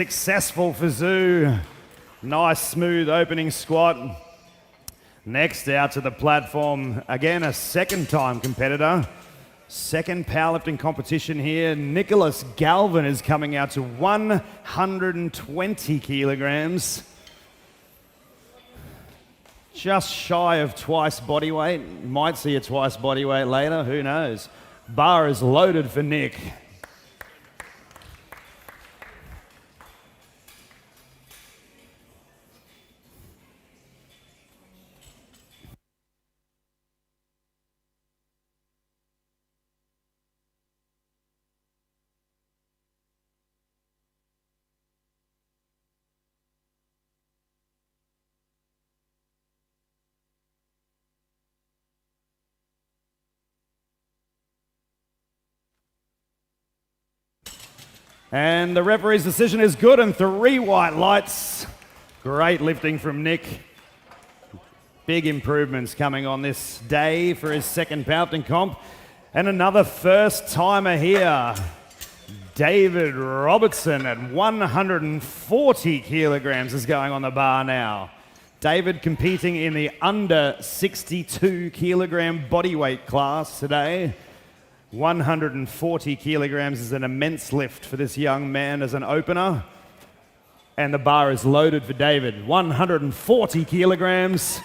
Successful for Zoo. Nice smooth opening squat. Next out to the platform, again a second time competitor. Second powerlifting competition here. Nicholas Galvin is coming out to 120 kilograms. Just shy of twice body weight. Might see a twice body weight later, who knows. Bar is loaded for Nick. And the referee's decision is good and 3 white lights. Great lifting from Nick. Big improvements coming on this day for his second powerlifting comp. And another first timer here. David Robertson at 140 kilograms is going on the bar now. David competing in the under 62 kilogram bodyweight class today. 140 kilograms is an immense lift for this young man as an opener. And the bar is loaded for David. 140 kilograms.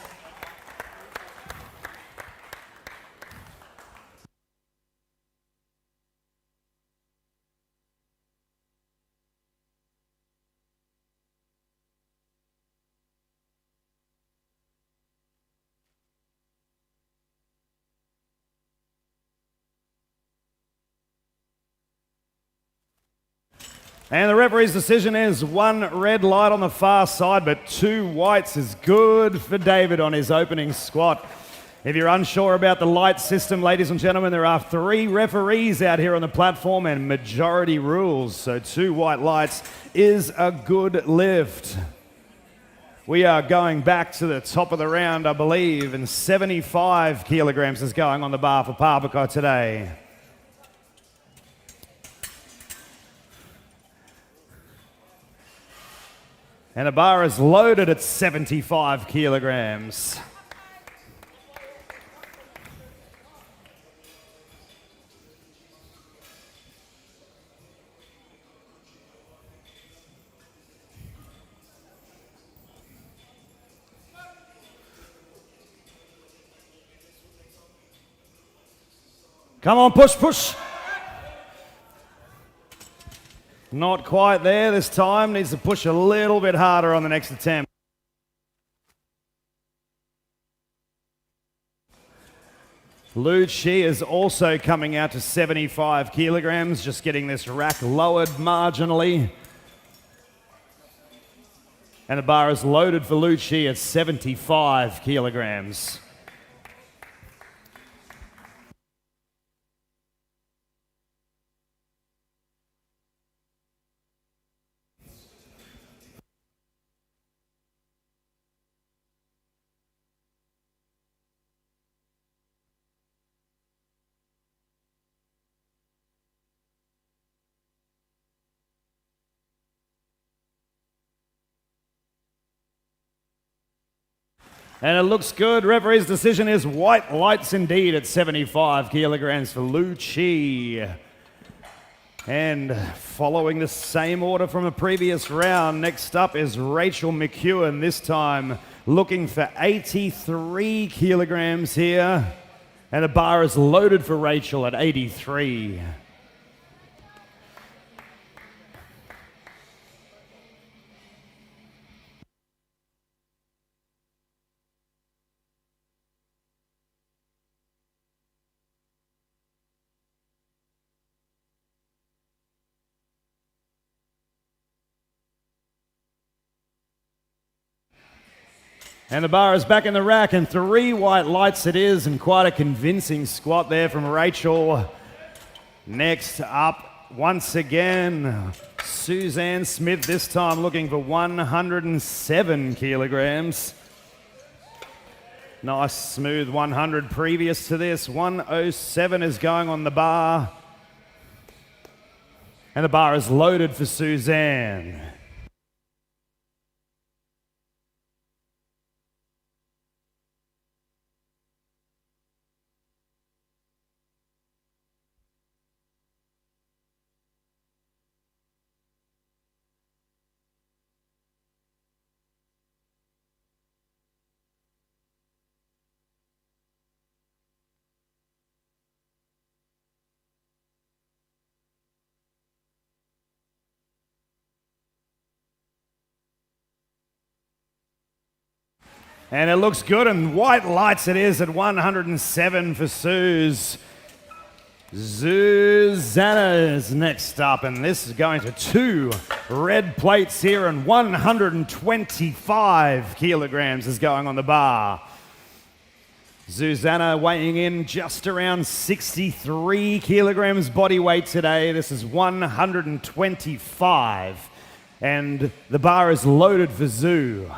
And the referee's decision is 1 red light on the far side, but 2 whites is good for David on his opening squat. If you're unsure about the light system, ladies and gentlemen, there are 3 referees out here on the platform and majority rules. So 2 white lights is a good lift. We are going back to the top of the round, I believe, and 75 kilograms is going on the bar for Papako today. And the bar is loaded at 75 kilograms. Come on, push, push. Not quite there this time. Needs to push a little bit harder on the next attempt. Lieu-Chi is also coming out to 75 kilograms, just getting this rack lowered marginally. And the bar is loaded for Lieu-Chi at 75 kilograms. And it looks good. Referee's decision is white lights indeed at 75 kilograms for Lieu-Chi. And following the same order from the previous round, next up is Rachel McEwan, this time looking for 83 kilograms here. And the bar is loaded for Rachel at 83. And the bar is back in the rack, and 3 white lights it is, and quite a convincing squat there from Rachel. Next up, once again, Suzanne Smith, this time looking for 107 kilograms. Nice smooth 100 previous to this. 107 is going on the bar. And the bar is loaded for Suzanne. And it looks good, and white lights it is at 107 for Suze. Zuzana is next up, and this is going to 2 red plates here, and 125 kilograms is going on the bar. Zuzana weighing in just around 63 kilograms body weight today. This is 125, and the bar is loaded for Zoo.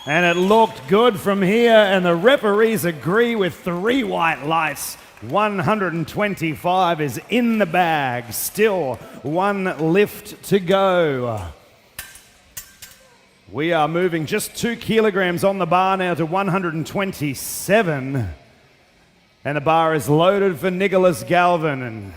And it looked good from here, and the referees agree with 3 white lights. 125 is in the bag. Still 1 lift to go. We are moving just 2 kilograms on the bar now to 127. And the bar is loaded for Nicholas Galvin.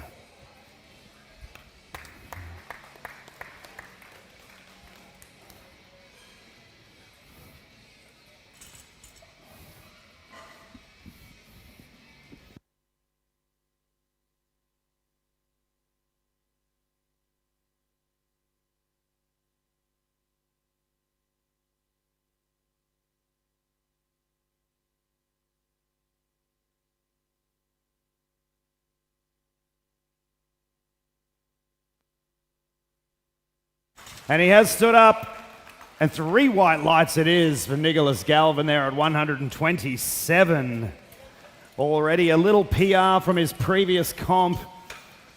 And he has stood up, and 3 white lights it is for Nicholas Galvin there at 127. Already a little PR from his previous comp,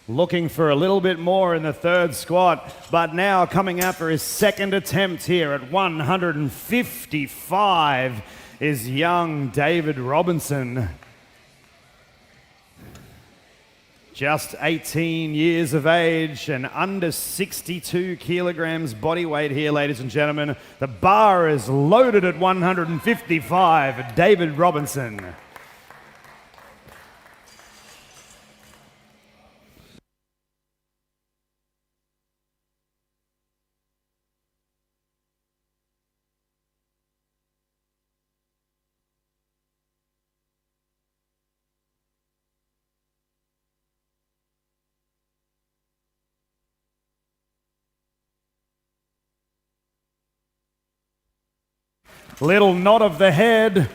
looking for a little bit more in the 3rd squat, but now coming out for his 2nd attempt here at 155 is young David Robertson. Just 18 years of age and under 62 kilograms body weight here, ladies and gentlemen. The bar is loaded at 155. David Robertson. Little nod of the head,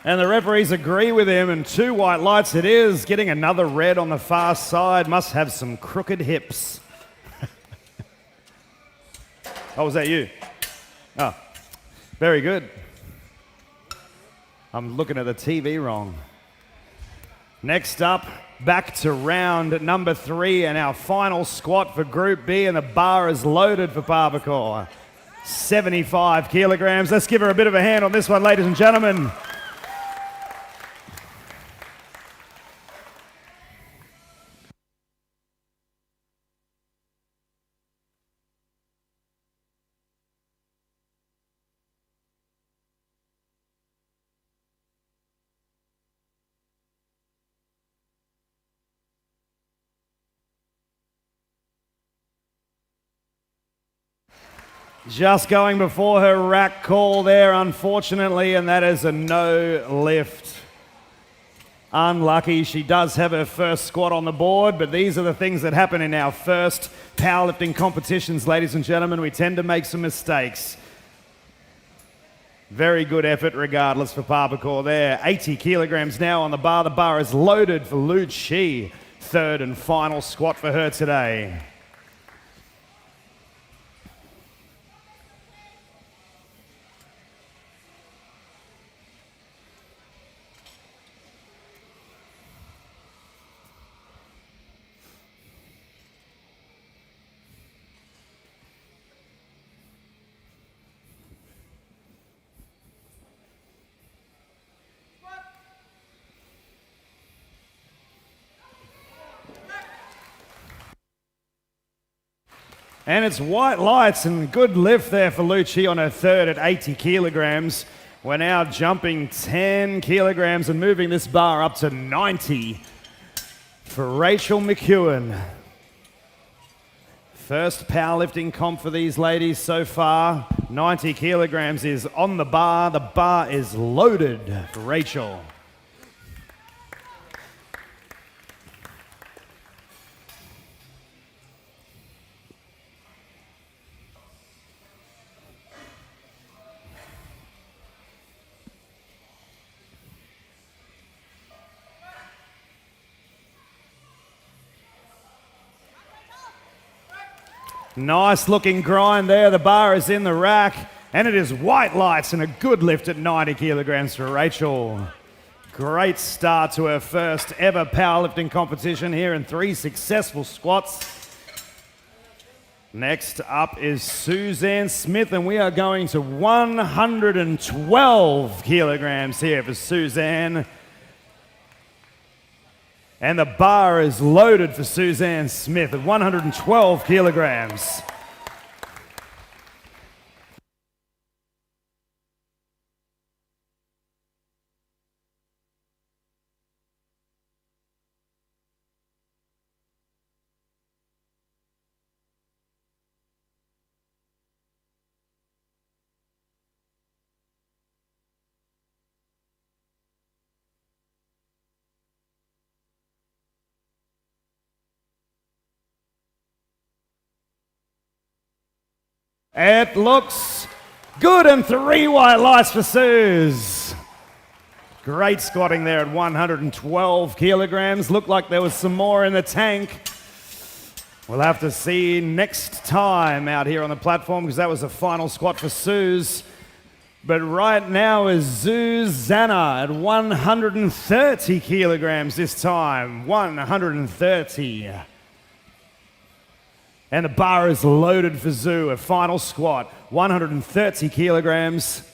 and the referees agree with him, and 2 white lights it is. Getting another red on the far side. Must have some crooked hips. Oh, was that you? Oh, very good. I'm looking at the TV wrong. Next up, back to round number 3 and our final squat for Group B, and the bar is loaded for Papako. 75 kilograms. Let's give her a bit of a hand on this one, ladies and gentlemen. Just going before her rack call there, unfortunately, and that is a no lift. Unlucky. She does have her first squat on the board, but these are the things that happen in our first powerlifting competitions, ladies and gentlemen. We tend to make some mistakes. Very good effort regardless for Papako there. 80 kilograms now on the bar. The bar is loaded for Lieu-Chi. 3rd and final squat for her today. And it's white lights and good lift there for Lieu-Chi on her third at 80 kilograms. We're now jumping 10 kilograms and moving this bar up to 90 for Rachel McEwan. First powerlifting comp for these ladies so far. 90 kilograms is on the bar. The bar is loaded for Rachel. Nice looking grind there. The bar is in the rack and it is white lights and a good lift at 90 kilograms for Rachel. Great start to her first ever powerlifting competition here in 3 successful squats. Next up is Suzanne Smith and we are going to 112 kilograms here for Suzanne. And the bar is loaded for Suzanne Smith at 112 kilograms. It looks good and 3 white lights for Suze. Great squatting there at 112 kilograms. Looked like there was some more in the tank. We'll have to see next time out here on the platform because that was the final squat for Suze. But right now is Zuzana at 130 kilograms this time. 130. And the bar is loaded for Zoo, a final squat, 130 kilograms.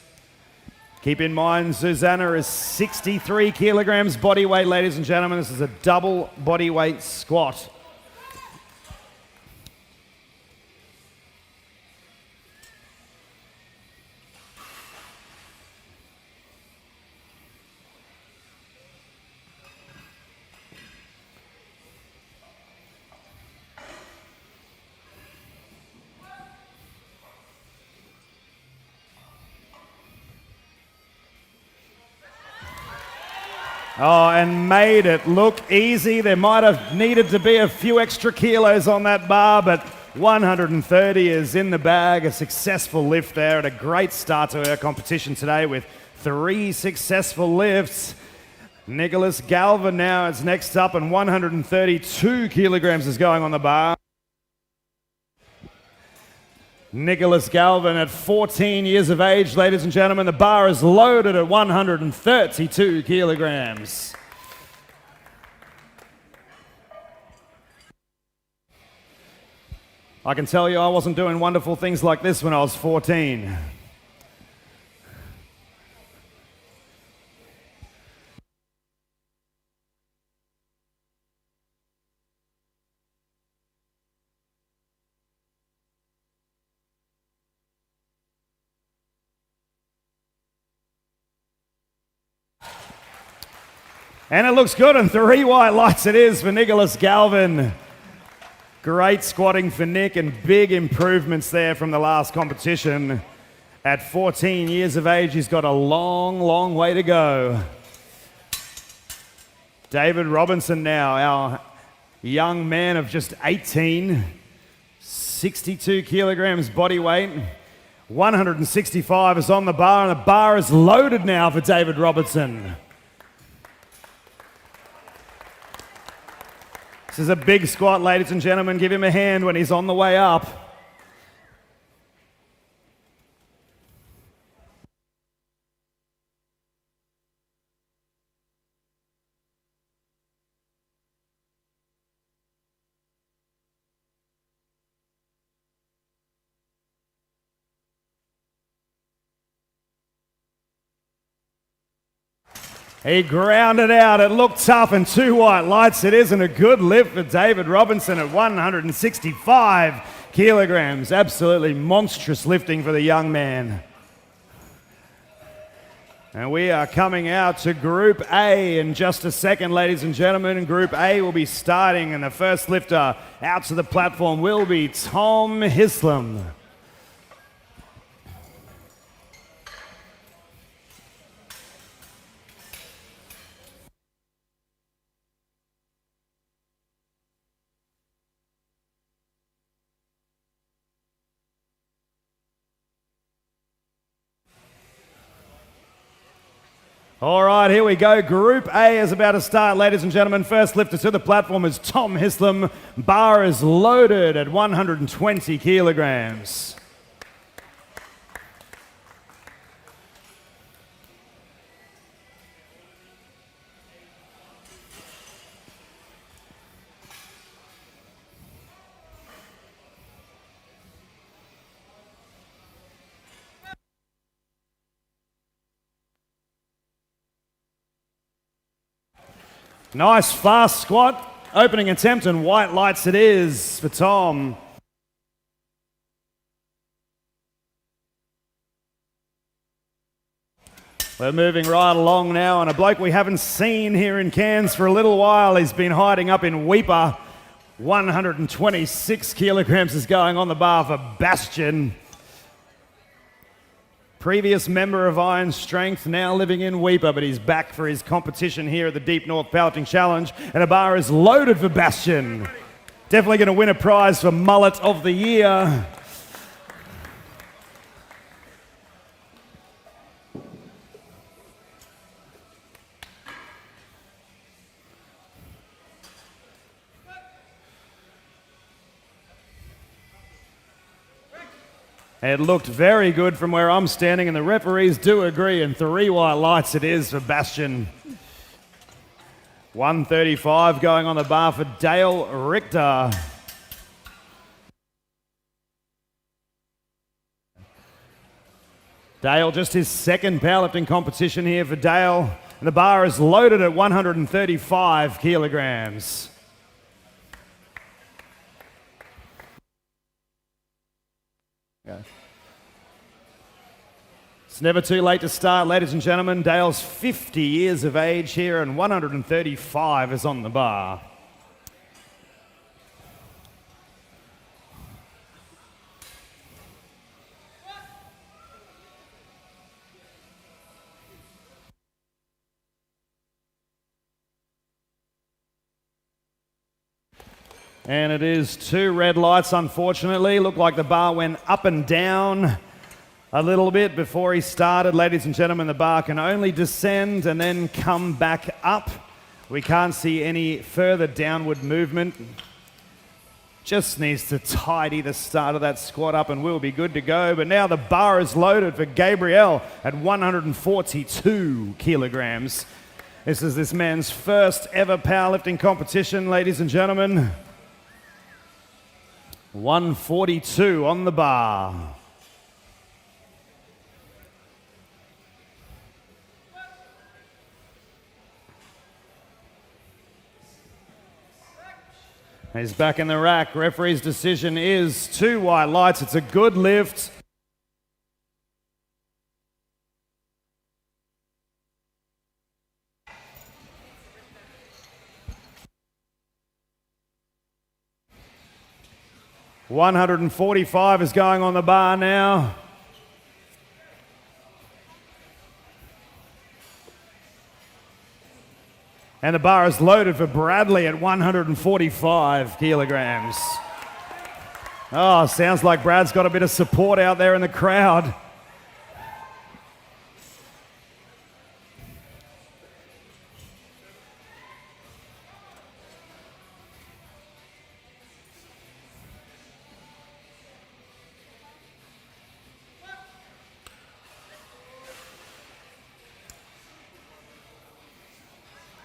Keep in mind, Zuzana is 63 kilograms body weight, ladies and gentlemen. This is a double body weight squat. Oh, and made it look easy. There might have needed to be a few extra kilos on that bar, but 130 is in the bag. A successful lift there and a great start to her competition today with 3 successful lifts. Nicholas Galvin now is next up, and 132 kilograms is going on the bar. Nicholas Galvin at 14 years of age, ladies and gentlemen. The bar is loaded at 132 kilograms. I can tell you I wasn't doing wonderful things like this when I was 14. And it looks good, and 3 white lights it is for Nicholas Galvin. Great squatting for Nick and big improvements there from the last competition. At 14 years of age, he's got a long, long way to go. David Robertson now, our young man of just 18, 62 kilograms body weight. 165 is on the bar, and the bar is loaded now for David Robertson. This is a big squat, ladies and gentlemen. Give him a hand when he's on the way up. He grounded out. It looked tough, and 2 white lights. It isn't a good lift for David Robinson at 165 kilograms. Absolutely monstrous lifting for the young man. And we are coming out to Group A in just a second, ladies and gentlemen. And Group A will be starting, and the first lifter out to the platform will be Tom Hislam. All right, here we go. Group A is about to start, ladies and gentlemen. First lifter to the platform is Tom Hislam. Bar is loaded at 120 kilograms. Nice fast squat, opening attempt, and white lights it is for Tom. We're moving right along now, and a bloke we haven't seen here in Cairns for a little while. He's been hiding up in Weipa. 126 kilograms is going on the bar for Bastien. Previous member of Iron Strength, now living in Weipa, but he's back for his competition here at the Deep North Powerlifting Challenge, and a bar is loaded for Bastien. Definitely going to win a prize for Mullet of the Year. It looked very good from where I'm standing, and the referees do agree, and 3 white lights it is for Bastien. 135 going on the bar for Dale Richter. Dale, just his second powerlifting competition here for Dale, and the bar is loaded at 135 kilograms. Yeah. It's never too late to start, ladies and gentlemen. Dale's 50 years of age here, and 135 is on the bar. And it is 2 red lights, unfortunately. Looked like the bar went up and down a little bit before he started. Ladies and gentlemen, the bar can only descend and then come back up. We can't see any further downward movement. Just needs to tidy the start of that squat up and we'll be good to go. But now the bar is loaded for Gabriel at 142 kilograms. This is this man's first ever powerlifting competition, ladies and gentlemen. 142 on the bar. He's back in the rack. Referee's decision is 2 white lights. It's a good lift. $145 is going on the bar now. And the bar is loaded for Bradley at 145 kilograms. Oh, sounds like Brad's got a bit of support out there in the crowd.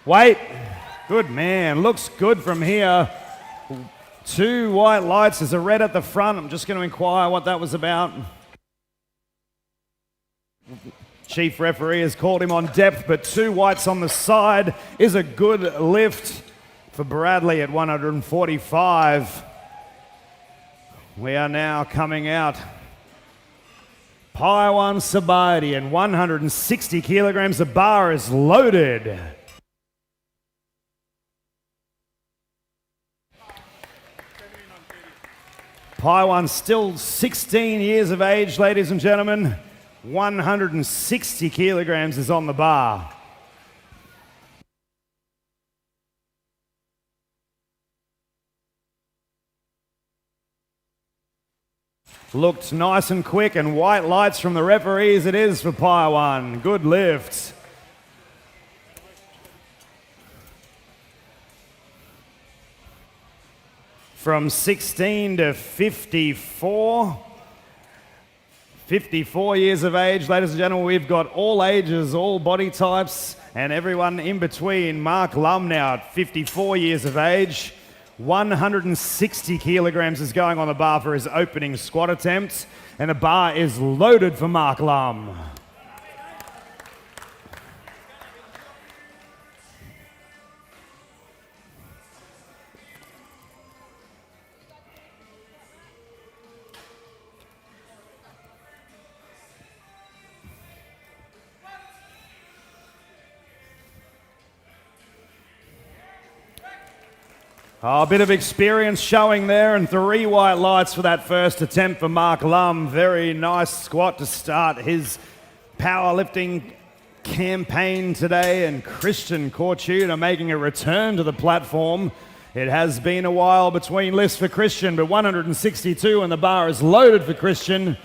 Wait, good man, looks good from here. 2 white lights, there's a red at the front. I'm just going to inquire what that was about. Chief referee has called him on depth, but 2 whites on the side is a good lift for Bradley at 145. We are now coming out. Paiwan Sabadi and 160 kilograms. The bar is loaded. Paiwan still 16 years of age, ladies and gentlemen. 160 kilograms is on the bar. Looked nice and quick, and white lights from the referees it is for Paiwan. Good lift. From 16 to 54. 54 years of age, ladies and gentlemen. We've got all ages, all body types, and everyone in between. Mark Lum now at 54 years of age. 160 kilograms is going on the bar for his opening squat attempt, and the bar is loaded for Mark Lum. Oh, a bit of experience showing there, and 3 white lights for that first attempt for Mark Lum. Very nice squat to start his powerlifting campaign today, and Christian Cortuna making a return to the platform. It has been a while between lifts for Christian, but 162 and the bar is loaded for Christian.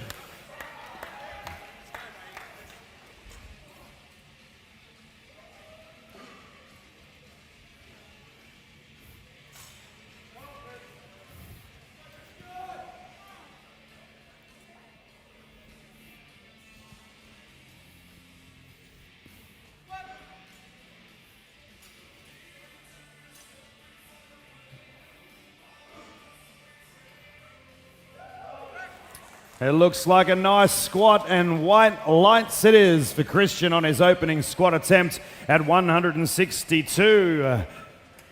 It looks like a nice squat, and white lights it is for Christian on his opening squat attempt at 162.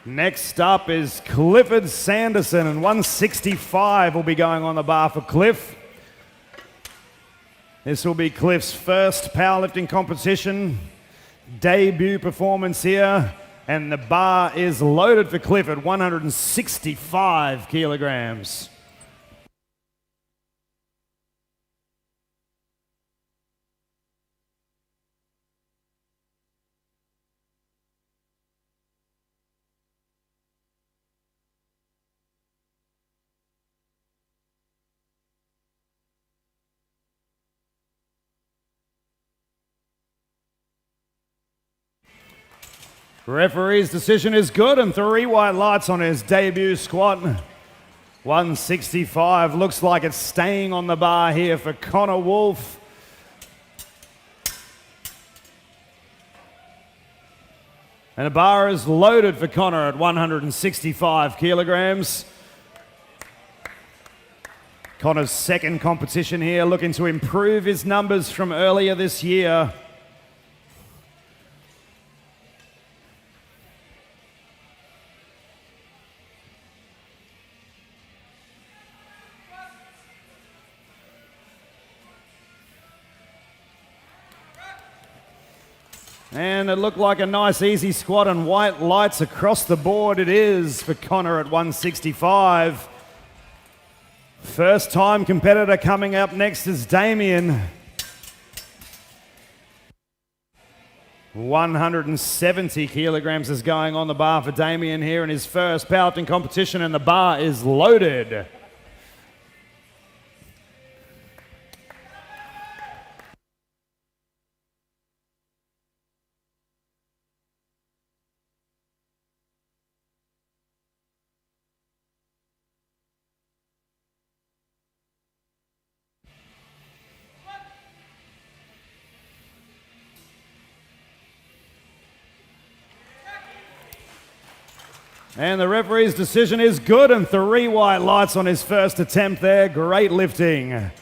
Next up is Clifford Sanderson, and 165 will be going on the bar for Cliff. This will be Cliff's first powerlifting competition, debut performance here, and the bar is loaded for Cliff at 165 kilograms. Referee's decision is good, and 3 white lights on his debut squat. 165 looks like it's staying on the bar here for Connor Wolf. And the bar is loaded for Connor at 165 kilograms. Connor's second competition here, looking to improve his numbers from earlier this year. And it looked like a nice easy squat, and white lights across the board it is for Connor at 165. First time competitor coming up next is Damien. 170 kilograms is going on the bar for Damien here in his first powerlifting competition, and the bar is loaded. And the referee's decision is good, and 3 white lights on his first attempt there. Great lifting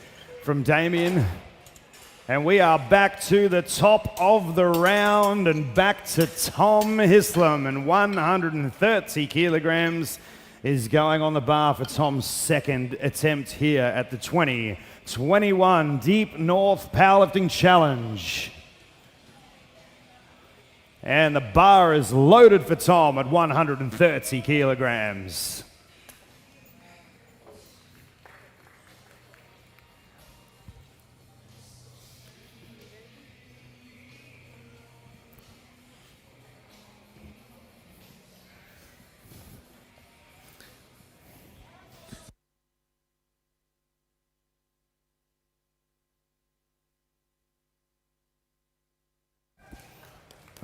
from Damien. And we are back to the top of the round, and back to Tom Hislam, and 130 kilograms is going on the bar for Tom's second attempt here at the 2021 Deep North Powerlifting Challenge. And the bar is loaded for Tom at 130 kilograms.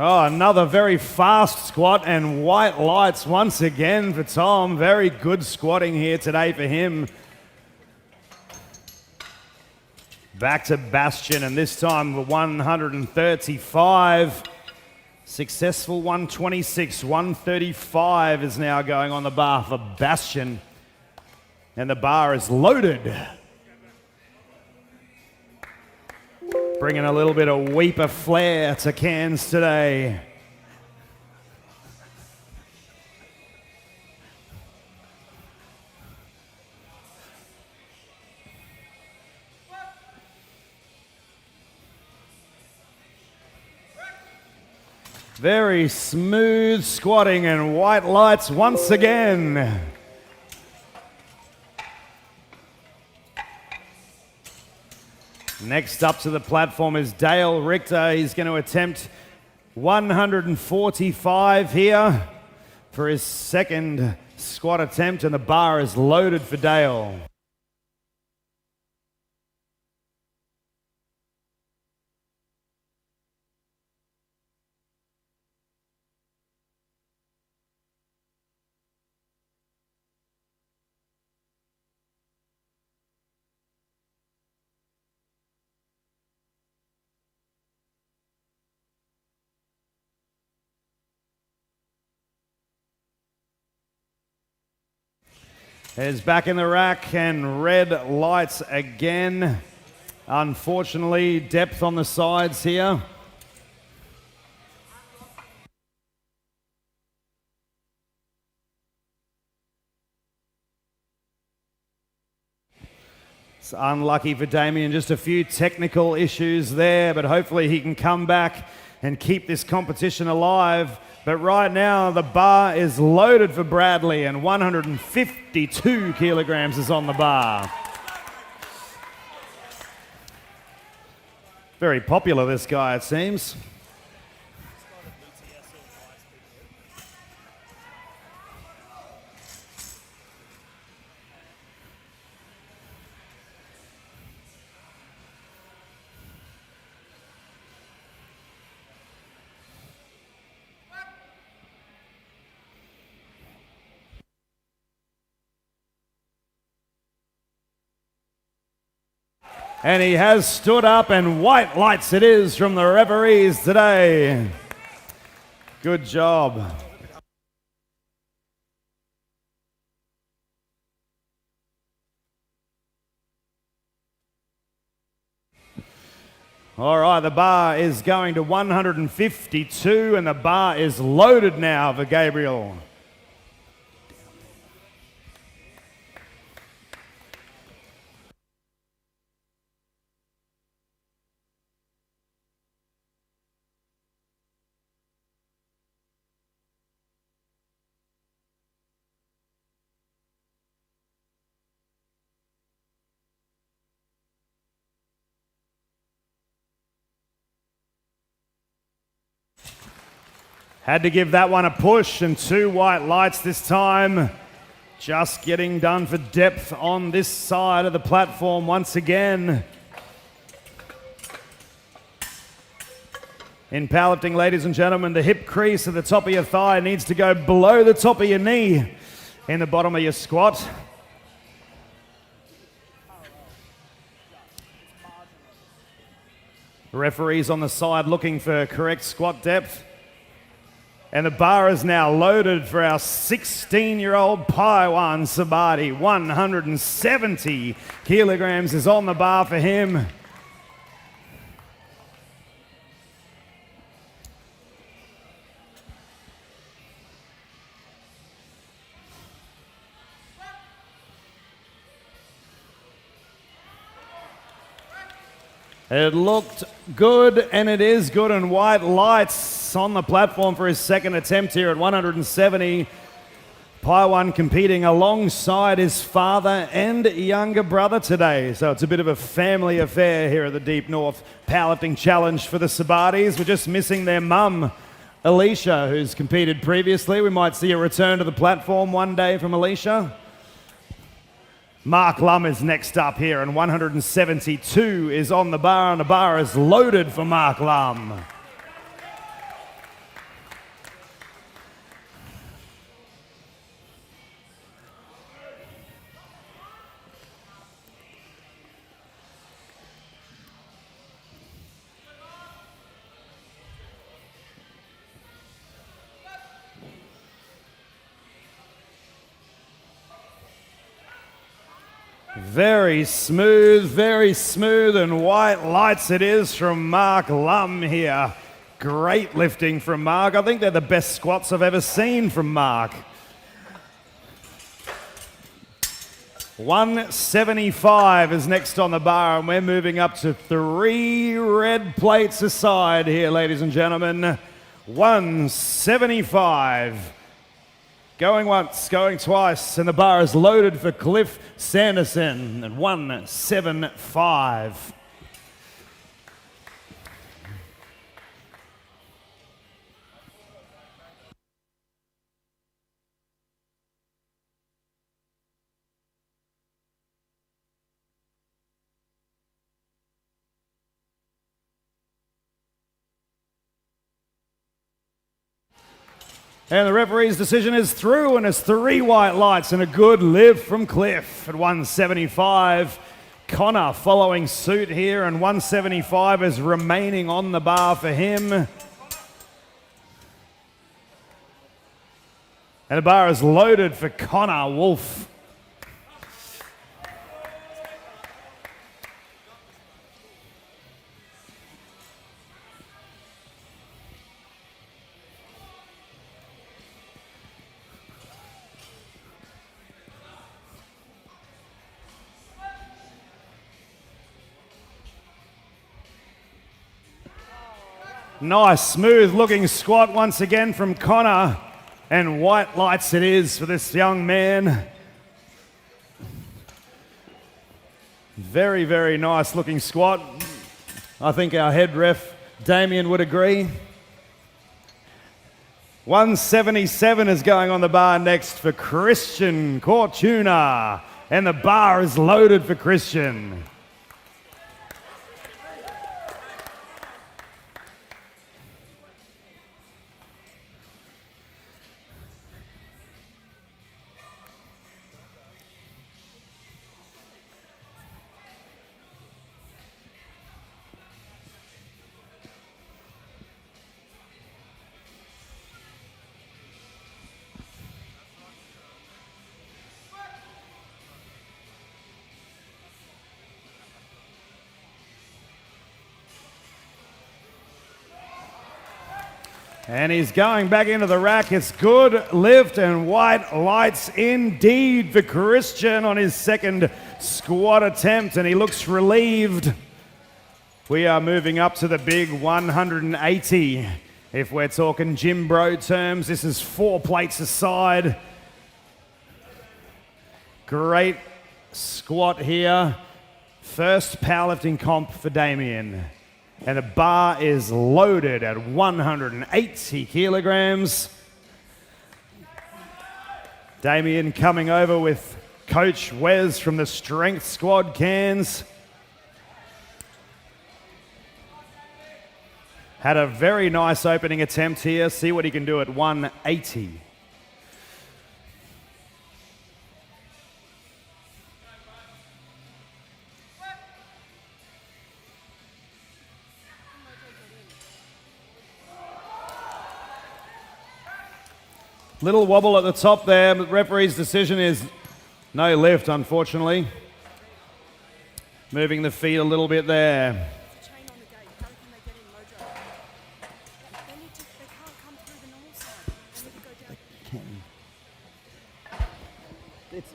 Oh, another very fast squat and white lights once again for Tom. Very good squatting here today for him. Back to Bastien, and this time 135. Successful 126. 135 is now going on the bar for Bastien. And the bar is loaded. Bringing a little bit of weeper flair to Cairns today. Very smooth squatting and white lights once again. Next up to the platform is Dale Richter. He's going to attempt 145 here for his second squat attempt, and the bar is loaded for Dale. Is back in the rack and red lights again. Unfortunately, depth on the sides here. It's unlucky for Damien, just a few technical issues there, but hopefully he can come back and keep this competition alive. But right now, the bar is loaded for Bradley, and 152 kilograms is on the bar. Very popular, this guy, it seems. And he has stood up, and white lights it is from the referees today. Good job. All right, the bar is going to 152, and the bar is loaded now for Gabriel. Had to give that one a push, and two white lights this time. Just getting done for depth on this side of the platform once again. In powerlifting, ladies and gentlemen, the hip crease at the top of your thigh needs to go below the top of your knee in the bottom of your squat. Referees on the side looking for correct squat depth. And the bar is now loaded for our 16-year-old Paiwan Sabadi. 170 kilograms is on the bar for him. It looked good, and it is good, and white lights on the platform for his second attempt here at 170. Paiwan competing alongside his father and younger brother today. So it's a bit of a family affair here at the Deep North Powerlifting Challenge for the Sabadis. We're just missing their mum, Alicia, who's competed previously. We might see a return to the platform one day from Alicia. Mark Lum is next up here, and 172 is on the bar, and the bar is loaded for Mark Lum. Very smooth, and white lights it is from Mark Lum here. Great lifting from Mark. I think they're the best squats I've ever seen from Mark. 175 is next on the bar, and we're moving up to 3 red plates aside here, ladies and gentlemen. 175. Going once, going twice, and the bar is loaded for Cliff Sanderson at 175. And the referee's decision is through, and it's 3 white lights and a good lift from Cliff at 175. Connor following suit here, and 175 is remaining on the bar for him. And the bar is loaded for Connor Wolf. Nice, smooth looking squat once again from Connor, and white lights it is for this young man. Very, very nice looking squat. I think our head ref, Damien, would agree. 177 is going on the bar next for Christian Cortuna, and the bar is loaded for Christian. And he's going back into the rack. It's good lift and white lights indeed for Christian on his second squat attempt, and he looks relieved. We are moving up to the big 180. If we're talking gym bro terms, this is 4 plates aside. Great squat here. First powerlifting comp for Damien. And the bar is loaded at 180 kilograms. Damien coming over with Coach Wes from the Strength Squad Cairns. Had a very nice opening attempt here. See what he can do at 180. Little wobble at the top there, but the referee's decision is no lift, unfortunately. Moving the feet a little bit there.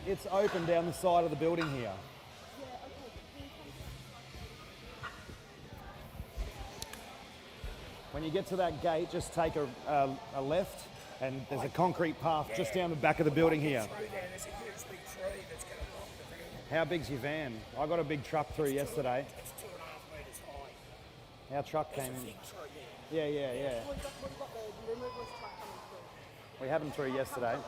It's open down the side of the building here. When you get to that gate, just take a left, and there's a concrete path just down the back of the building here. There's a huge big tree that's going to block the van. How big's your van? I got a big truck through yesterday. It's 2.5 metres high. Our truck came in. Big tree, Yeah. We've got the removals truck coming through. We had them through yesterday. Come.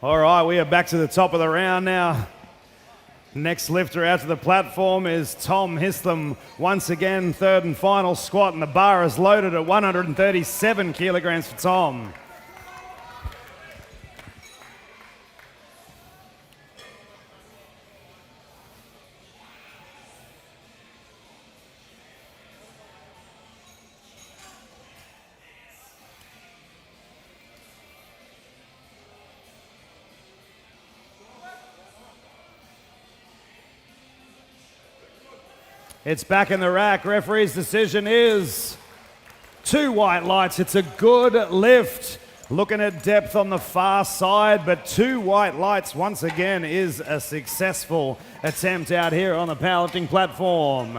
All right, we are back to the top of the round now. Next lifter out to the platform is Tom Hislam. Once again, third and final squat, and the bar is loaded at 137 kilograms for Tom. It's back in the rack. Referee's decision is 2 white lights. It's a good lift. Looking at depth on the far side, but 2 white lights once again is a successful attempt out here on the powerlifting platform.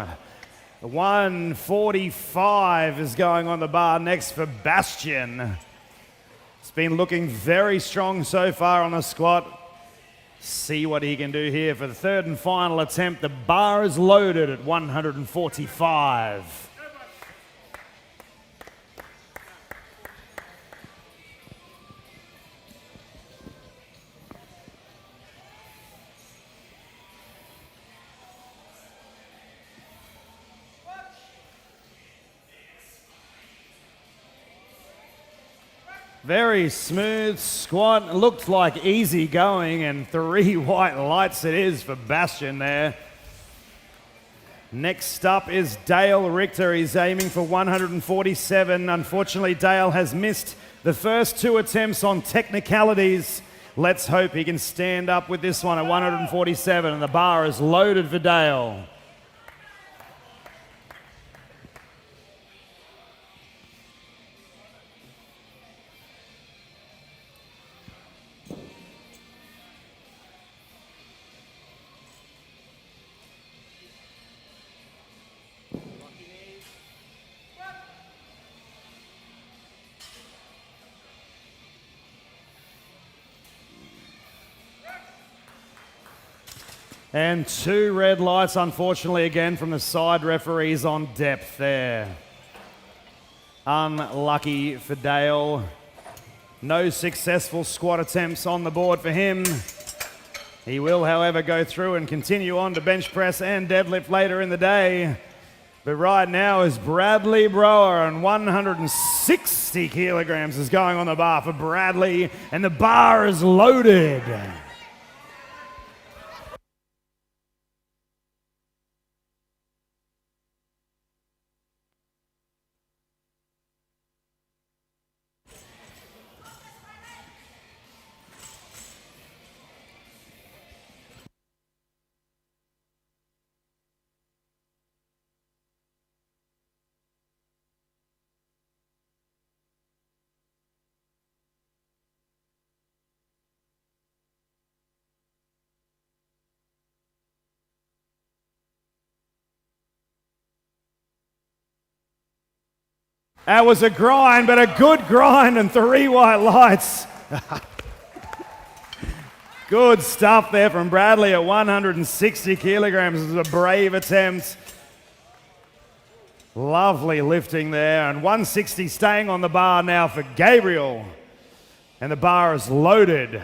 145 is going on the bar next for Bastien. It's been looking very strong so far on the squat. See what he can do here for the third and final attempt. The bar is loaded at 145. Very smooth squat, looked like easy going, and 3 white lights it is for Bastien there. Next up is Dale Richter. He's aiming for 147. Unfortunately, Dale has missed the first 2 attempts on technicalities. Let's hope he can stand up with this one at 147, and the bar is loaded for Dale. And 2 red lights, unfortunately, again from the side referees on depth there. Unlucky for Dale. No successful squat attempts on the board for him. He will, however, go through and continue on to bench press and deadlift later in the day. But right now is Bradley Brower, and 160 kilograms is going on the bar for Bradley, and the bar is loaded. That was a grind, but a good grind, and 3 white lights. Good stuff there from Bradley at 160 kilograms. It was a brave attempt. Lovely lifting there, and 160 staying on the bar now for Gabriel. And the bar is loaded.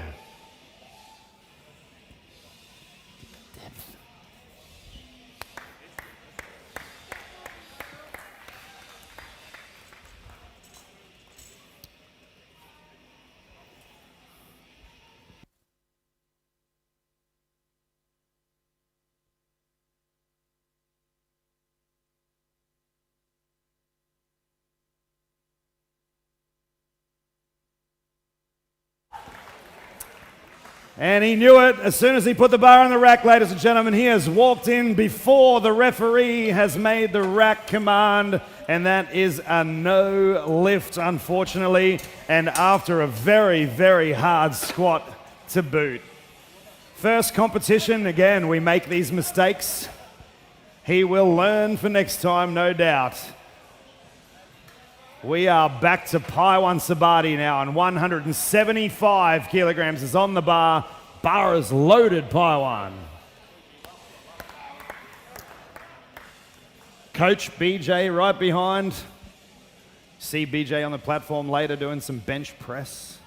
And he knew it as soon as he put the bar on the rack, ladies and gentlemen. He has walked in before the referee has made the rack command, and that is a no lift, unfortunately, and after a very, very hard squat to boot. First competition, again, we make these mistakes. He will learn for next time, no doubt. We are back to Paiwan Sabadi now, and 175 kilograms is on the bar. Bar is loaded, Paiwan. Coach BJ right behind. See BJ on the platform later doing some bench press.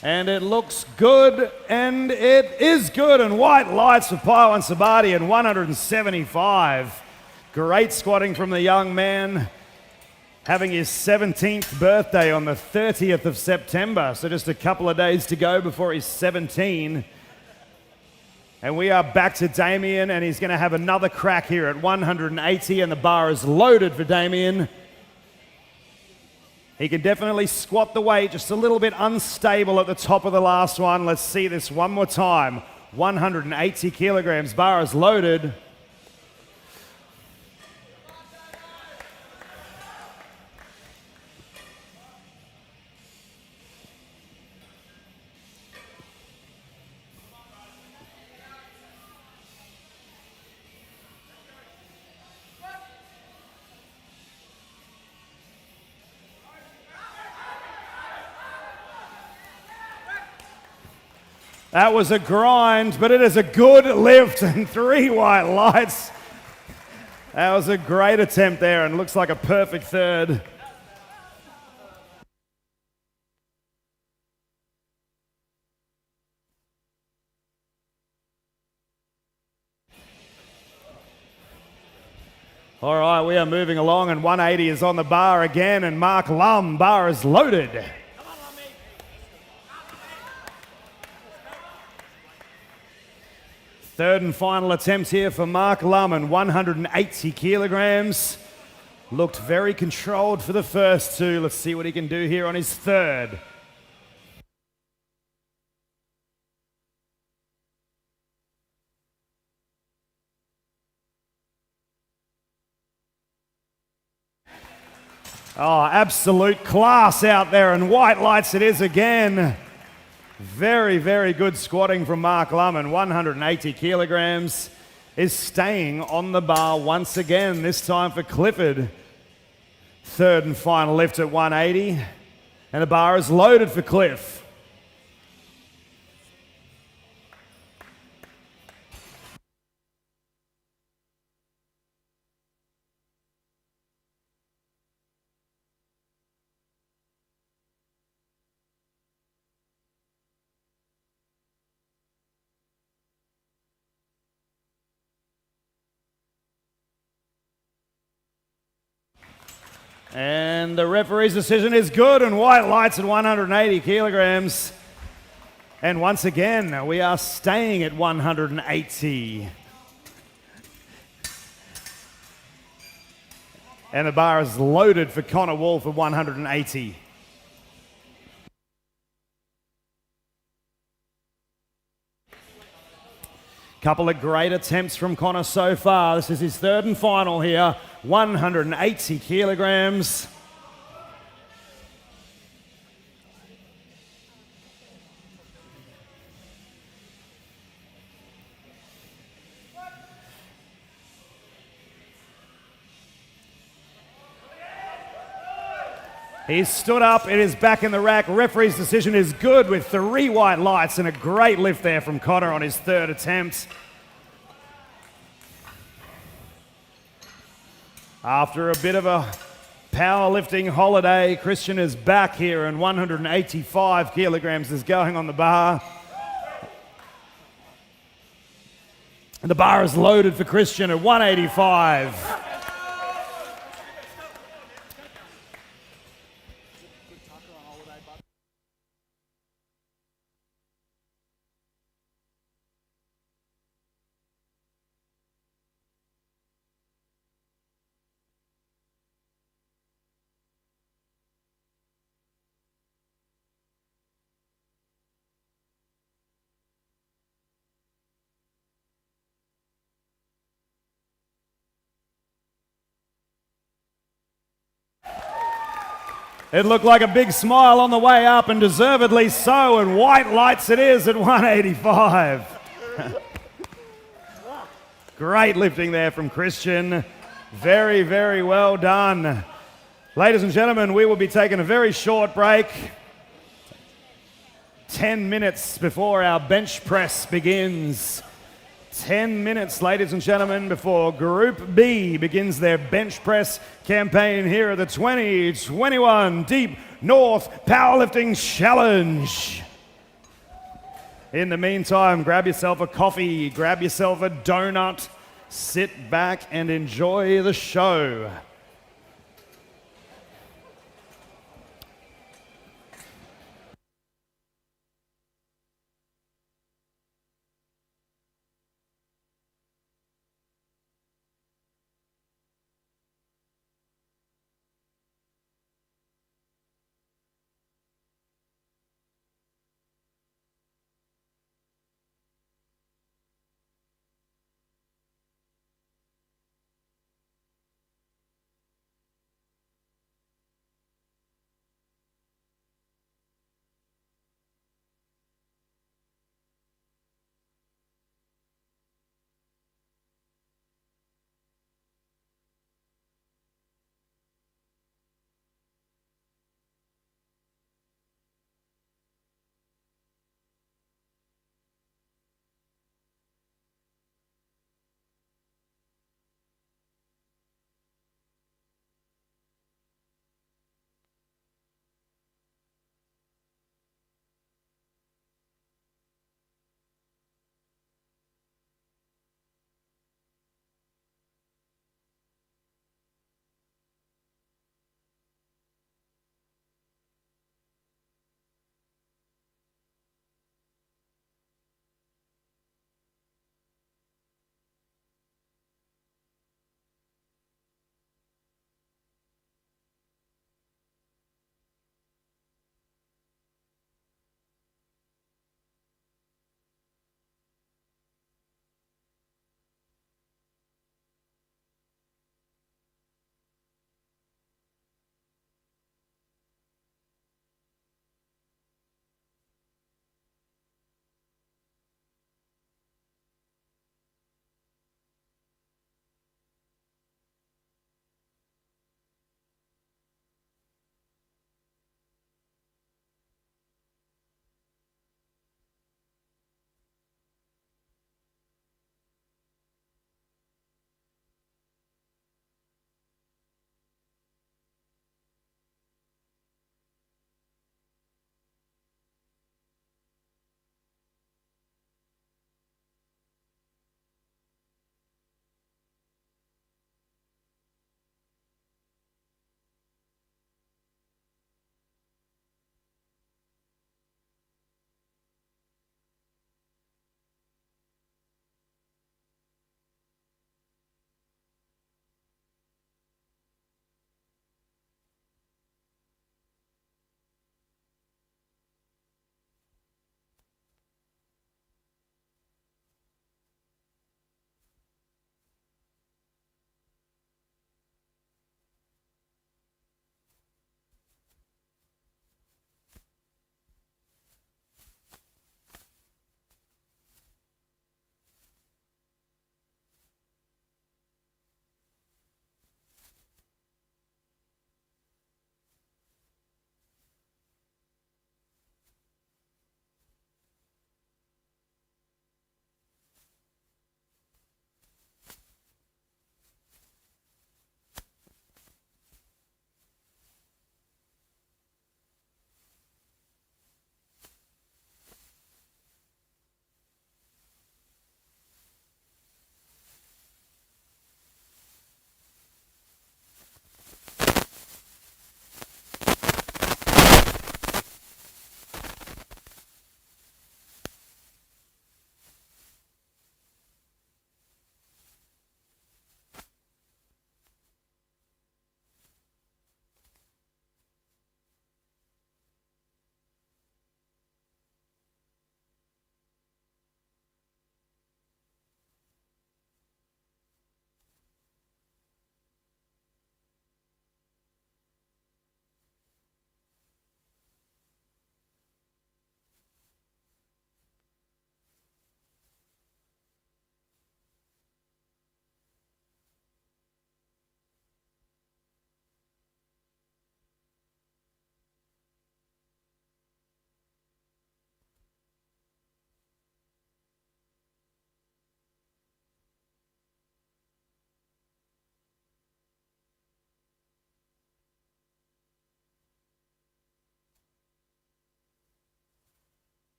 And it looks good, and it is good. And white lights for Paiwan Sabadi at 175. Great squatting from the young man, having his 17th birthday on the 30th of September. So just a couple of days to go before he's 17. And we are back to Damien, and he's going to have another crack here at 180, and the bar is loaded for Damien. He can definitely squat the weight, just a little bit unstable at the top of the last one. Let's see this one more time. 180 kilograms, bar is loaded. That was a grind, but it is a good lift and 3 white lights. That was a great attempt there and looks like a perfect third. All right, we are moving along, and 180 is on the bar again, and Mark Lum, bar is loaded. Third and final attempt here for Mark Lum, and 180 kilograms. Looked very controlled for the first two. Let's see what he can do here on his third. Oh, absolute class out there, and white lights it is again. Very, very good squatting from Mark Lum, and 180 kilograms is staying on the bar once again, this time for Clifford. Third and final lift at 180, and the bar is loaded for Cliff. And the referee's decision is good, and white lights at 180 kilograms. And once again, we are staying at 180. And the bar is loaded for Connor Wolf at 180. Couple of great attempts from Connor so far. This is his third and final here, 180 kilograms. He's stood up, it is back in the rack. Referee's decision is good with 3 white lights, and a great lift there from Connor on his third attempt. After a bit of a powerlifting holiday, Christian is back here, and 185 kilograms is going on the bar. And the bar is loaded for Christian at 185. It looked like a big smile on the way up, and deservedly so, and white lights it is at 185. Great lifting there from Christian. Very, very well done. Ladies and gentlemen, we will be taking a very short break. 10 minutes before our bench press begins. 10 minutes, ladies and gentlemen, before Group B begins their bench press campaign here at the 2021 Deep North Powerlifting Challenge. In the meantime, grab yourself a coffee, grab yourself a donut, sit back and enjoy the show.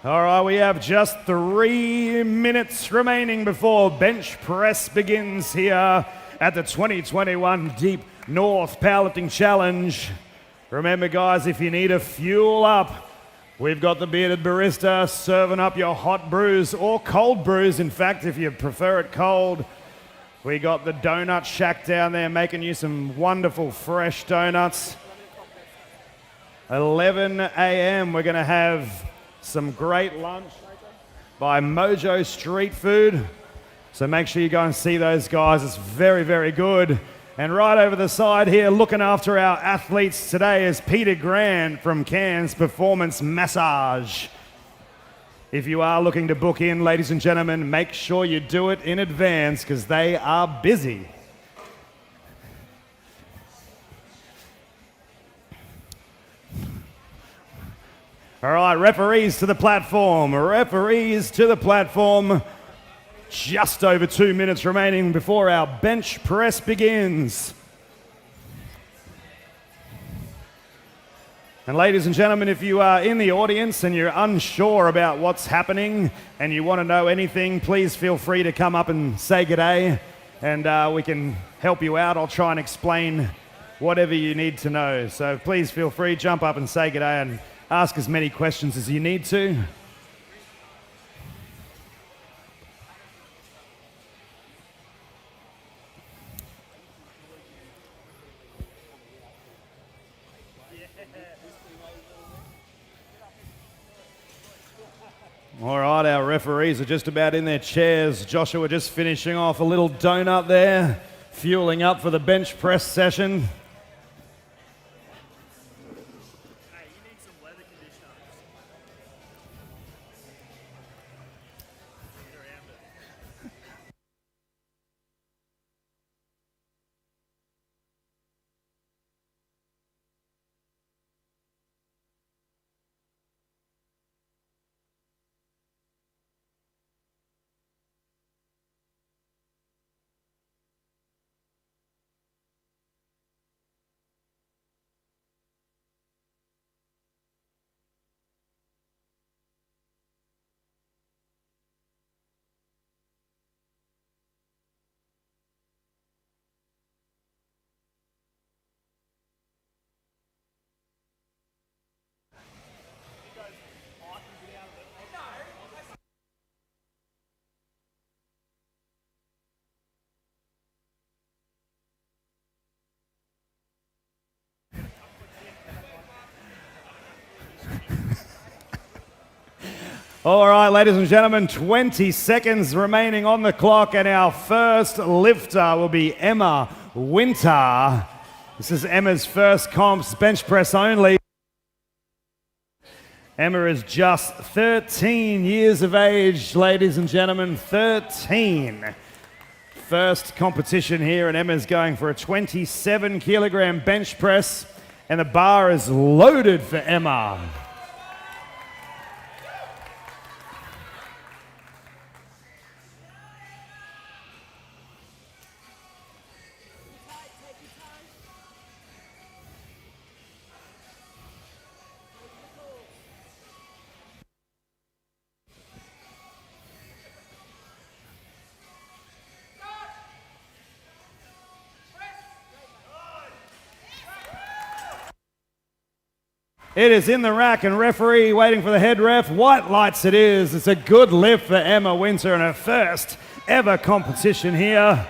All right, we have just 3 minutes remaining before bench press begins here at the 2021 Deep North Powerlifting Challenge. Remember, guys, if you need a fuel up, we've got the bearded barista serving up your hot brews or cold brews. In fact, if you prefer it cold, we got the donut shack down there making you some wonderful fresh donuts. 11 a.m. we're going to have some great lunch by Mojo Street Food. So make sure you go and see those guys. It's very, very good. And right over the side here, looking after our athletes today is Peter Grant from Cairns Performance Massage. If you are looking to book in, ladies and gentlemen, make sure you do it in advance because they are busy. All right, referees to the platform. Referees to the platform. Just over 2 minutes remaining before our bench press begins. And ladies and gentlemen, if you are in the audience and you're unsure about what's happening and you want to know anything, please feel free to come up and say g'day and we can help you out. I'll try and explain whatever you need to know. So please feel free, jump up and say g'day and ask as many questions as you need to. All right, our referees are just about in their chairs. Joshua just finishing off a little donut there, fueling up for the bench press session. Hey, you need some weather conditioners. Get around it. All right, ladies and gentlemen, 20 seconds remaining on the clock, and our first lifter will be Emma Winter. This is Emma's first comps, bench press only. Emma is just 13 years of age, ladies and gentlemen, 13. First competition here, and Emma's going for a 27 kilogram bench press, and the bar is loaded for Emma. It is in the rack, and referee waiting for the head ref. White lights it is. It's a good lift for Emma Winter in her first ever competition here.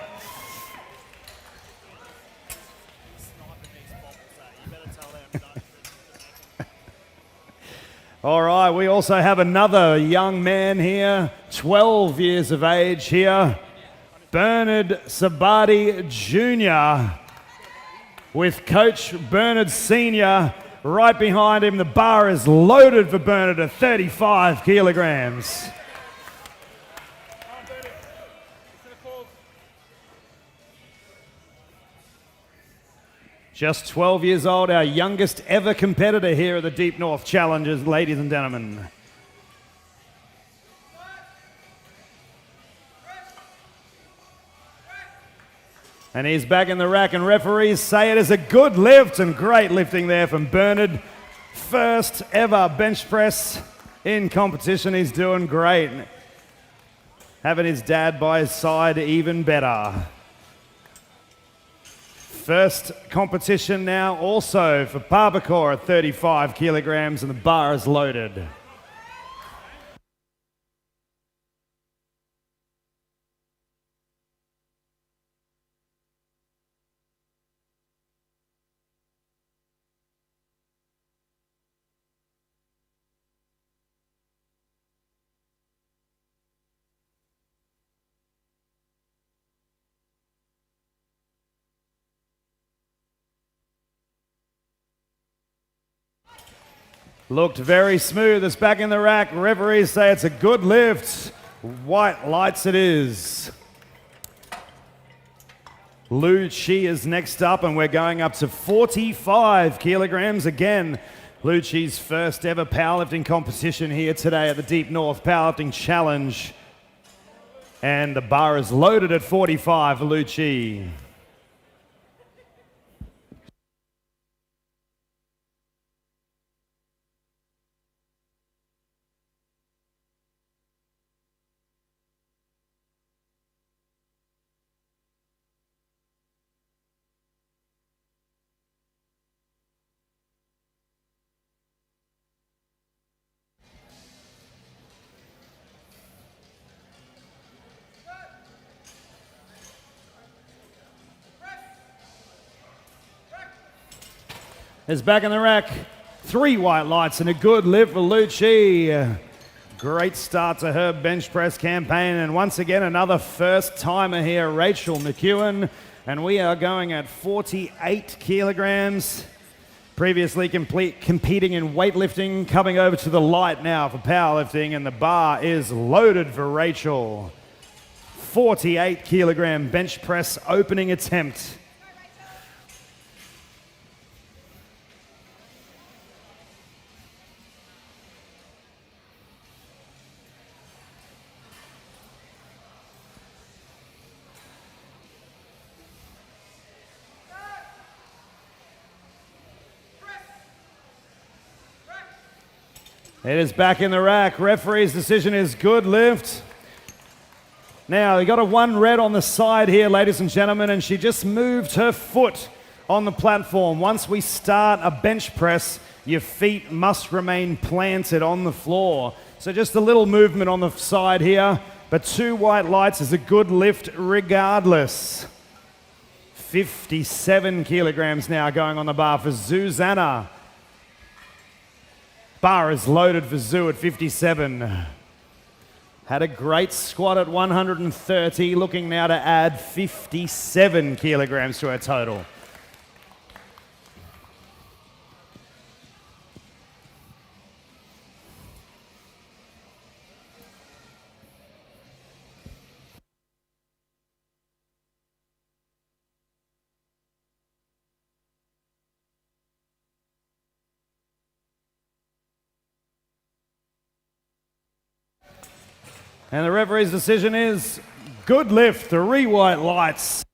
All right, we also have another young man here, 12 years of age here. Bernard Sabadi Jr. with Coach Bernard Sr. right behind him. The bar is loaded for Bernard at 35 kilograms. Just 12 years old, our youngest ever competitor here at the Deep North Challenges, ladies and gentlemen. And he's back in the rack, and referees say it is a good lift, and great lifting there from Bernard. First ever bench press in competition. He's doing great. Having his dad by his side, even better. First competition now also for Papako at 35 kilograms, and the bar is loaded. Looked very smooth. It's back in the rack. Referees say it's a good lift. White lights it is. Lieu-Chi is next up, and we're going up to 45 kilograms again. Lieu-Chi's first ever powerlifting competition here today at the Deep North Powerlifting Challenge. And the bar is loaded at 45 for Lieu-Chi. Is back in the rack. 3 white lights and a good lift for Lieu-Chi. Great start to her bench press campaign, and once again another first timer here, Rachel McEwan, and we are going at 48 kilograms. Previously competing in weightlifting, coming over to the light now for powerlifting, and the bar is loaded for Rachel. 48 kilogram bench press opening attempt. It is back in the rack. Referee's decision is good lift. Now, we got a 1 red on the side here, ladies and gentlemen, and she just moved her foot on the platform. Once we start a bench press, your feet must remain planted on the floor. So just a little movement on the side here, but 2 white lights is a good lift regardless. 57 kilograms now going on the bar for Zuzana. Bar is loaded for Zoo at 57. Had a great squat at 130, looking now to add 57 kilograms to her total. And the referee's decision is good lift, 3 white lights.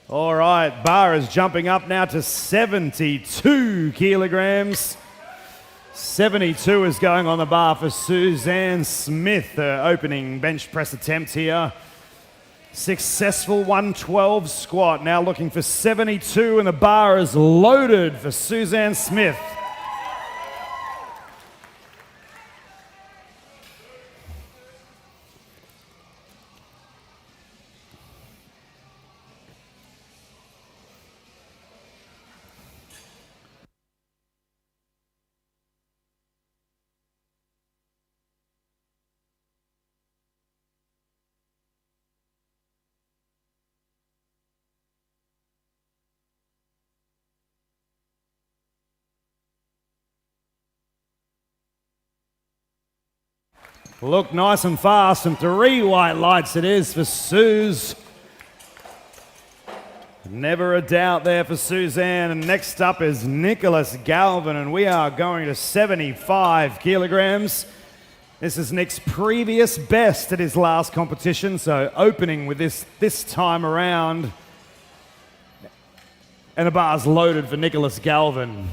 All right, bar is jumping up now to 72 kilograms. 72 is going on the bar for Suzanne Smith, her opening bench press attempt here. Successful 112 squat, now looking for 72, and the bar is loaded for Suzanne Smith. Look nice and fast, and 3 white lights it is for Suze. Never a doubt there for Suzanne. And next up is Nicholas Galvin, and we are going to 75 kilograms. This is Nick's previous best at his last competition, so opening with this time around. And the bar's loaded for Nicholas Galvin.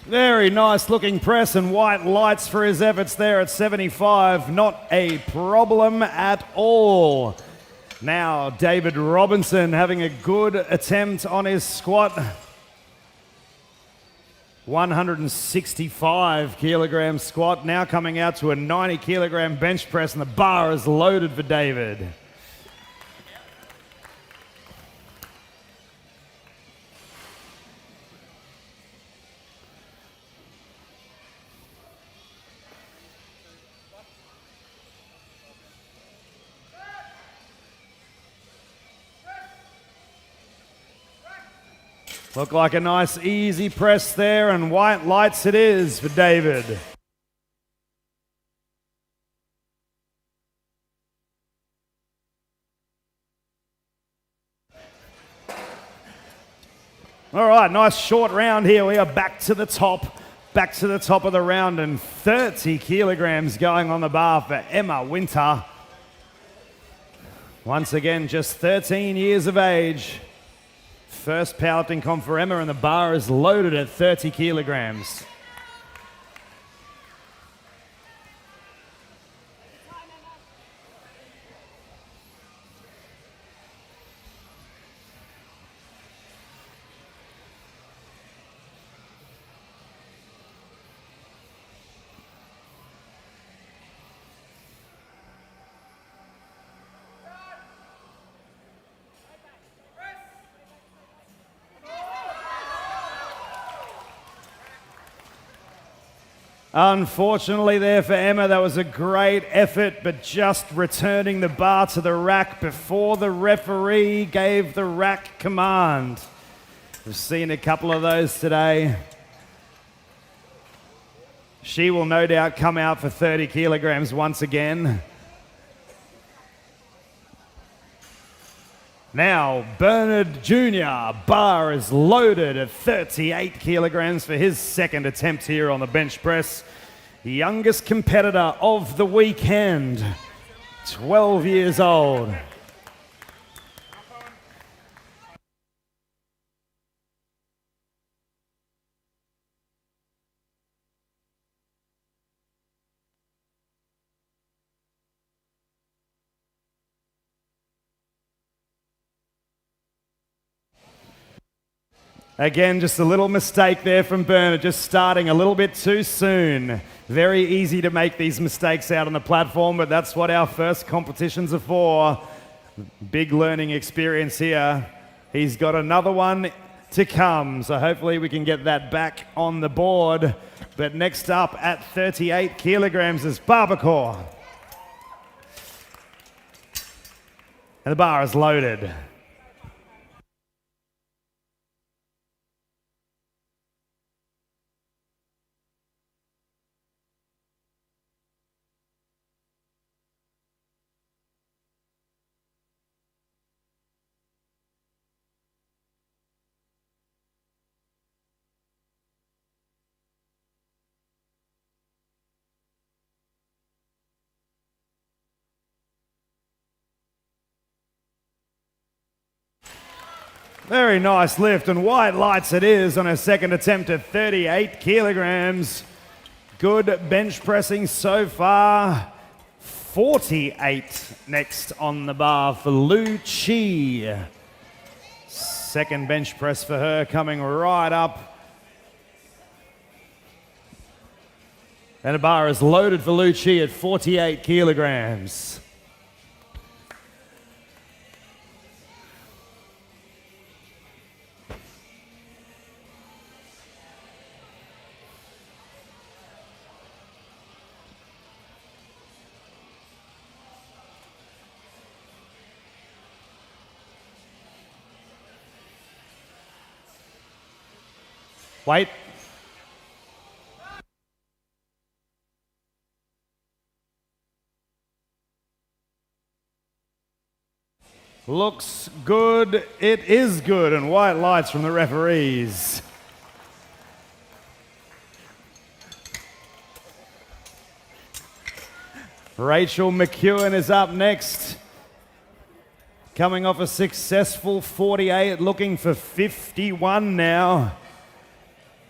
Very nice looking press and white lights for his efforts there at 75. Not a problem at all. Now David Robertson having a good attempt on his squat. 165 kilogram squat, now coming out to a 90 kilogram bench press, and the bar is loaded for David. Look like a nice easy press there, and white lights it is for David. All right, nice short round here. We are back to the top of the round, and 30 kilograms going on the bar for Emma Winter. Once again, just 13 years of age. First powerlifting comp for Emma, and the bar is loaded at 30 kilograms. Unfortunately there for Emma, that was a great effort, but just returning the bar to the rack before the referee gave the rack command. We've seen a couple of those today. She will no doubt come out for 30 kilograms once again. Now, Bernard Jr. bar is loaded at 38 kilograms for his second attempt here on the bench press. The youngest competitor of the weekend, 12 years old. Again, just a little mistake there from Bernard, just starting a little bit too soon. Very easy to make these mistakes out on the platform, but that's what our first competitions are for. Big learning experience here. He's got another one to come, so hopefully we can get that back on the board. But next up at 38 kilograms is Papako. And the bar is loaded. Very nice lift, and white lights it is on her second attempt at 38 kilograms. Good bench pressing so far. 48 next on the bar for Lieu-Chi. Second bench press for her coming right up. And the bar is loaded for Lieu-Chi at 48 kilograms. Wait. Looks good. It is good. And white lights from the referees. Rachel McEwan is up next. Coming off a successful 48, looking for 51 now.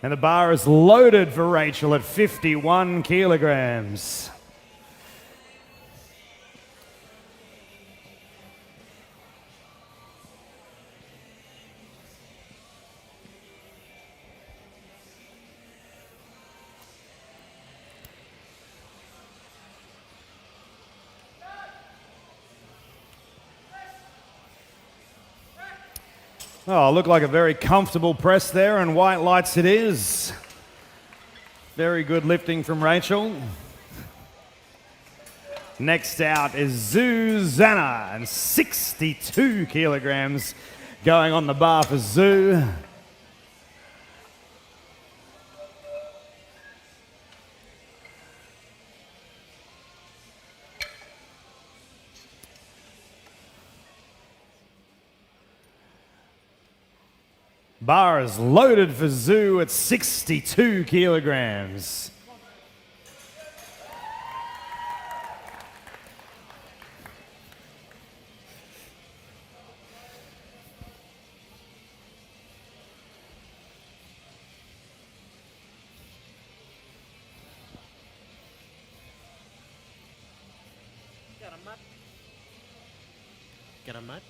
And the bar is loaded for Rachel at 51 kilograms. Oh, looked like a very comfortable press there, and white lights it is. Very good lifting from Rachel. Next out is Zuzana, and 62 kilograms going on the bar for Zoo. Bar is loaded for Zoo at 62 kilograms. Get a mud?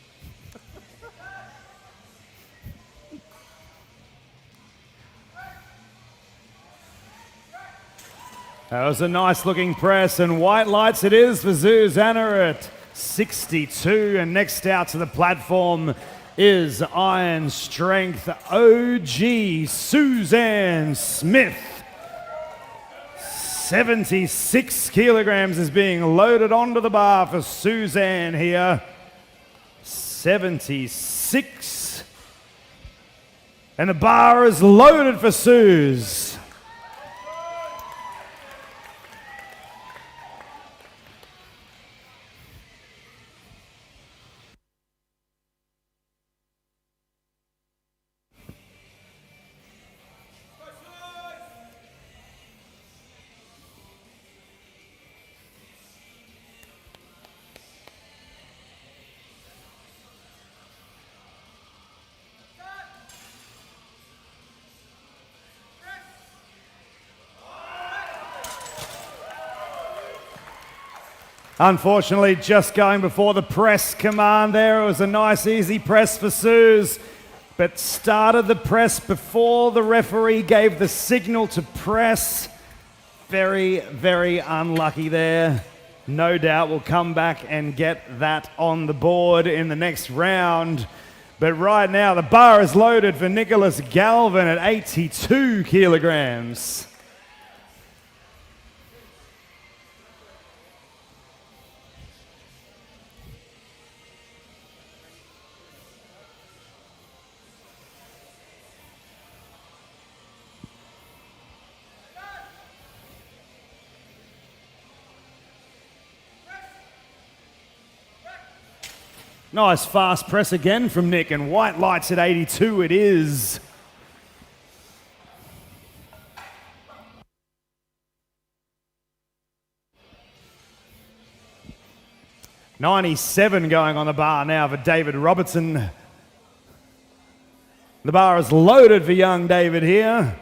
That was a nice looking press, and white lights it is for Zuzana at 62. And next out to the platform is Iron Strength OG Suzanne Smith. 76 kilograms is being loaded onto the bar for Suzanne here. 76. And the bar is loaded for Suze. Unfortunately, just going before the press command there. It was a nice, easy press for Suze, but started the press before the referee gave the signal to press. Very, very unlucky there. No doubt we'll come back and get that on the board in the next round. But right now, the bar is loaded for Nicholas Galvin at 82 kilograms. Nice fast press again from Nick, and white lights at 82 it is. $97 going on the bar now for David Robertson. The bar is loaded for young David here.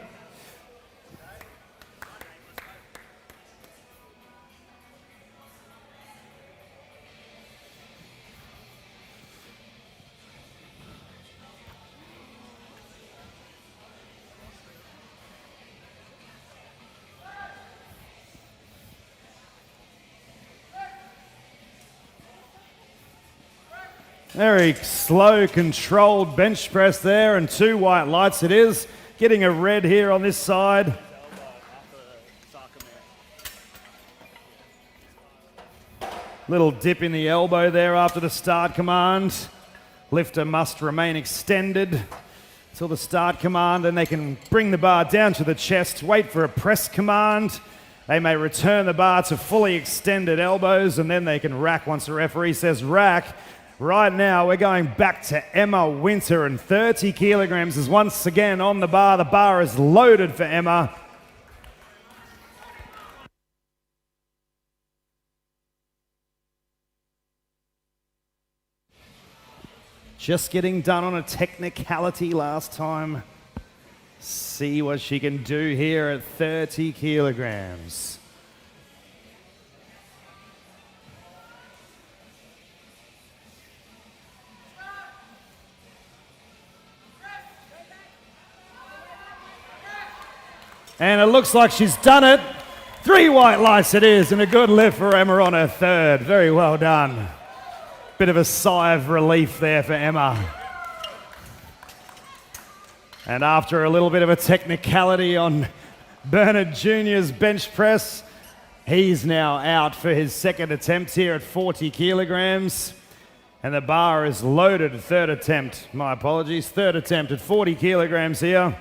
Very slow, controlled bench press there, and 2 white lights it is. Getting a red here on this side. Little dip in the elbow there after the start command. Lifter must remain extended. till the start command, and they can bring the bar down to the chest, wait for a press command. They may return the bar to fully extended elbows, and then they can rack once the referee says rack. Right now, we're going back to Emma Winter, and 30 kilograms is once again on the bar. The bar is loaded for Emma. Just getting done on a technicality last time. See what she can do here at 30 kilograms. And it looks like she's done it. 3 white lights it is, and a good lift for Emma on her third. Very well done. Bit of a sigh of relief there for Emma. And after a little bit of a technicality on Bernard Jr.'s bench press, he's now out for his second attempt here at 40 kilograms. And the bar is loaded. Third attempt at 40 kilograms here.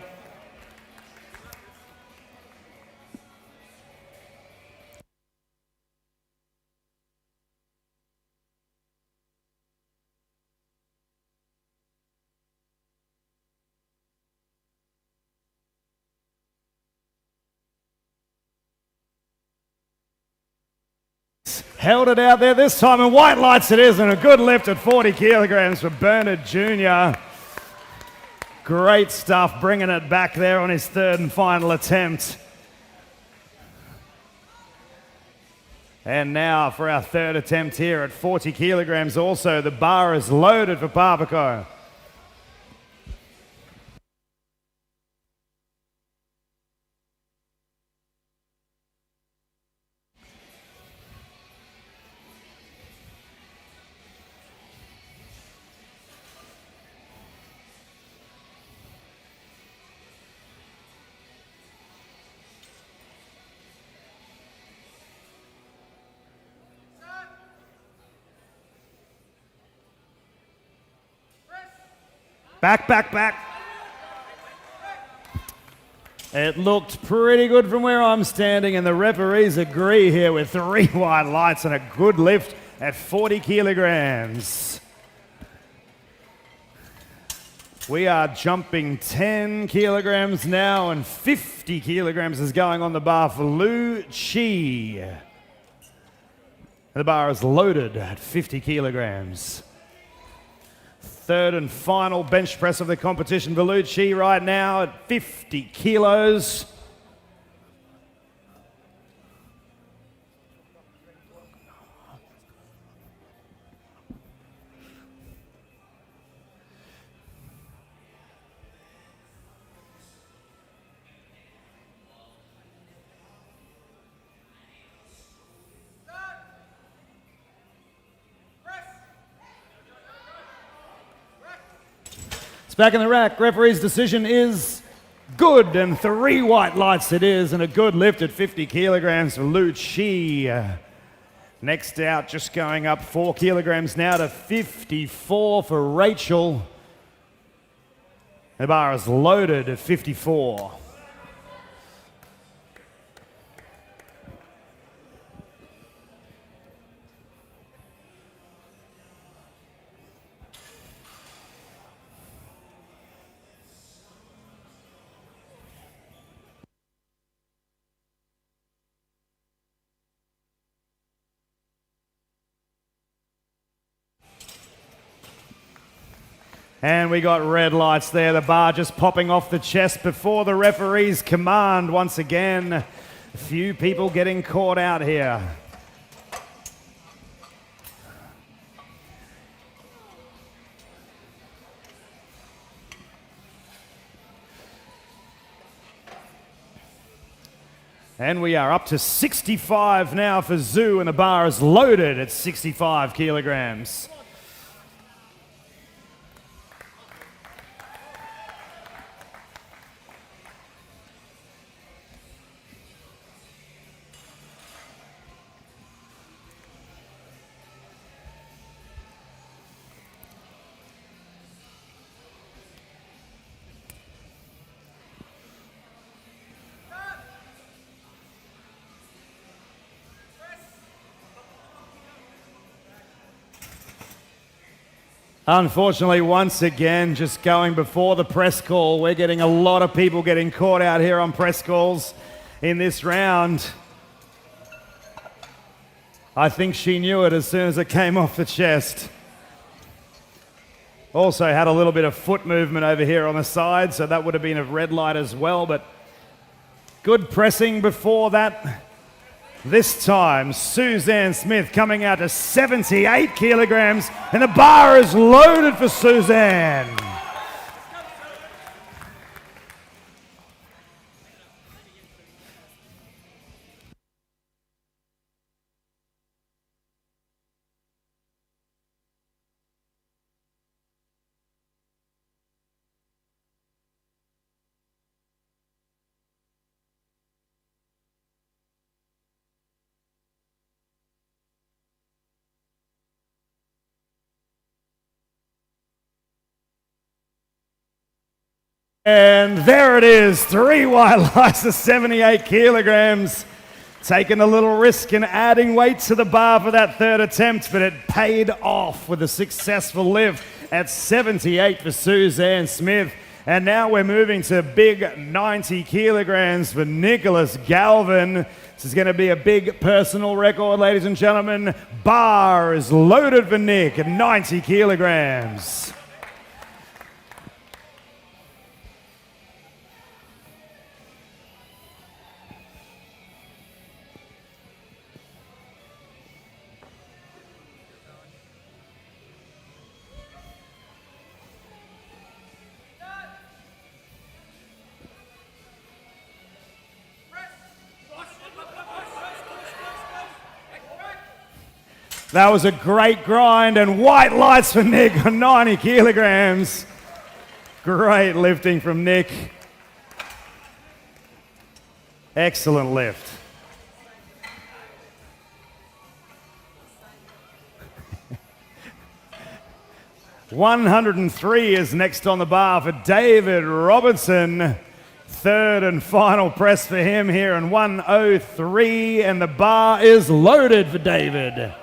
Held it out there this time, and white lights it is, and a good lift at 40 kilograms for Bernard Jr. Great stuff, bringing it back there on his third and final attempt. And now for our third attempt here at 40 kilograms also. The bar is loaded for Papako. Back. It looked pretty good from where I'm standing, and the referees agree here with 3 white lights and a good lift at 40 kilograms. We are jumping 10 kilograms now, and 50 kilograms is going on the bar for Lieu-Chi. The bar is loaded at 50 kilograms. Third and final bench press of the competition for Lieu-Chi right now at 50 kilos. It's back in the rack. Referee's decision is good, and 3 white lights it is, and a good lift at 50 kilograms for Lieu-Chi. Next out, just going up 4 kilograms now to 54 for Rachel. The bar is loaded at 54. And we got red lights there, the bar just popping off the chest before the referee's command once again. A few people getting caught out here. And we are up to 65 now for Zoo, and the bar is loaded at 65 kilograms. Unfortunately, once again, just going before the press call, we're getting a lot of people getting caught out here on press calls in this round. I think she knew it as soon as it came off the chest. Also had a little bit of foot movement over here on the side, so that would have been a red light as well, but good pressing before that. This time, Suzanne Smith coming out to 78 kilograms, and the bar is loaded for Suzanne. And there it is, 3 white lights to 78 kilograms. Taking a little risk and adding weight to the bar for that third attempt, but it paid off with a successful lift at 78 for Suzanne Smith. And now we're moving to big 90 kilograms for Nicholas Galvin. This is going to be a big personal record, ladies and gentlemen. Bar is loaded for Nick at 90 kilograms. That was a great grind, and white lights for Nick on 90 kilograms. Great lifting from Nick. Excellent lift. $103 is next on the bar for David Robertson. Third and final press for him here, and 103, and the bar is loaded for David.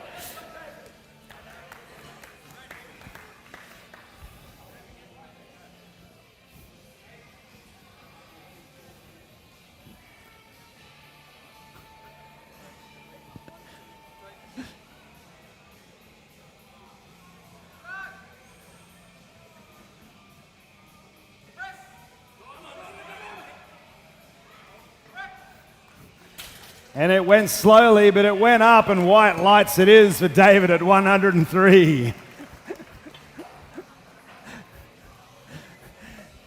And it went slowly, but it went up, and white lights it is for David at 103.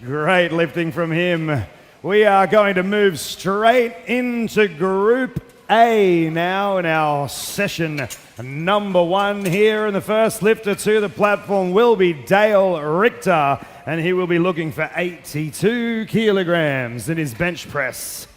Great lifting from him. We are going to move straight into Group A now in our session number 1 here. And the first lifter to the platform will be Dale Richter, and he will be looking for 82 kilograms in his bench press.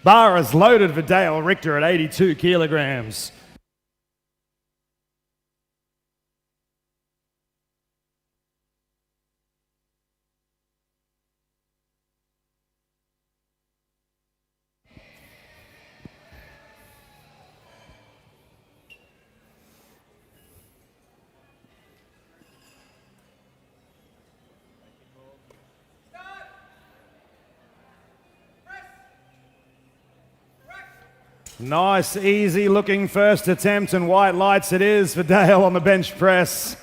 Bar is loaded for Dale Richter at 82 kilograms. Nice, easy looking first attempt, and white lights it is for Dale on the bench press.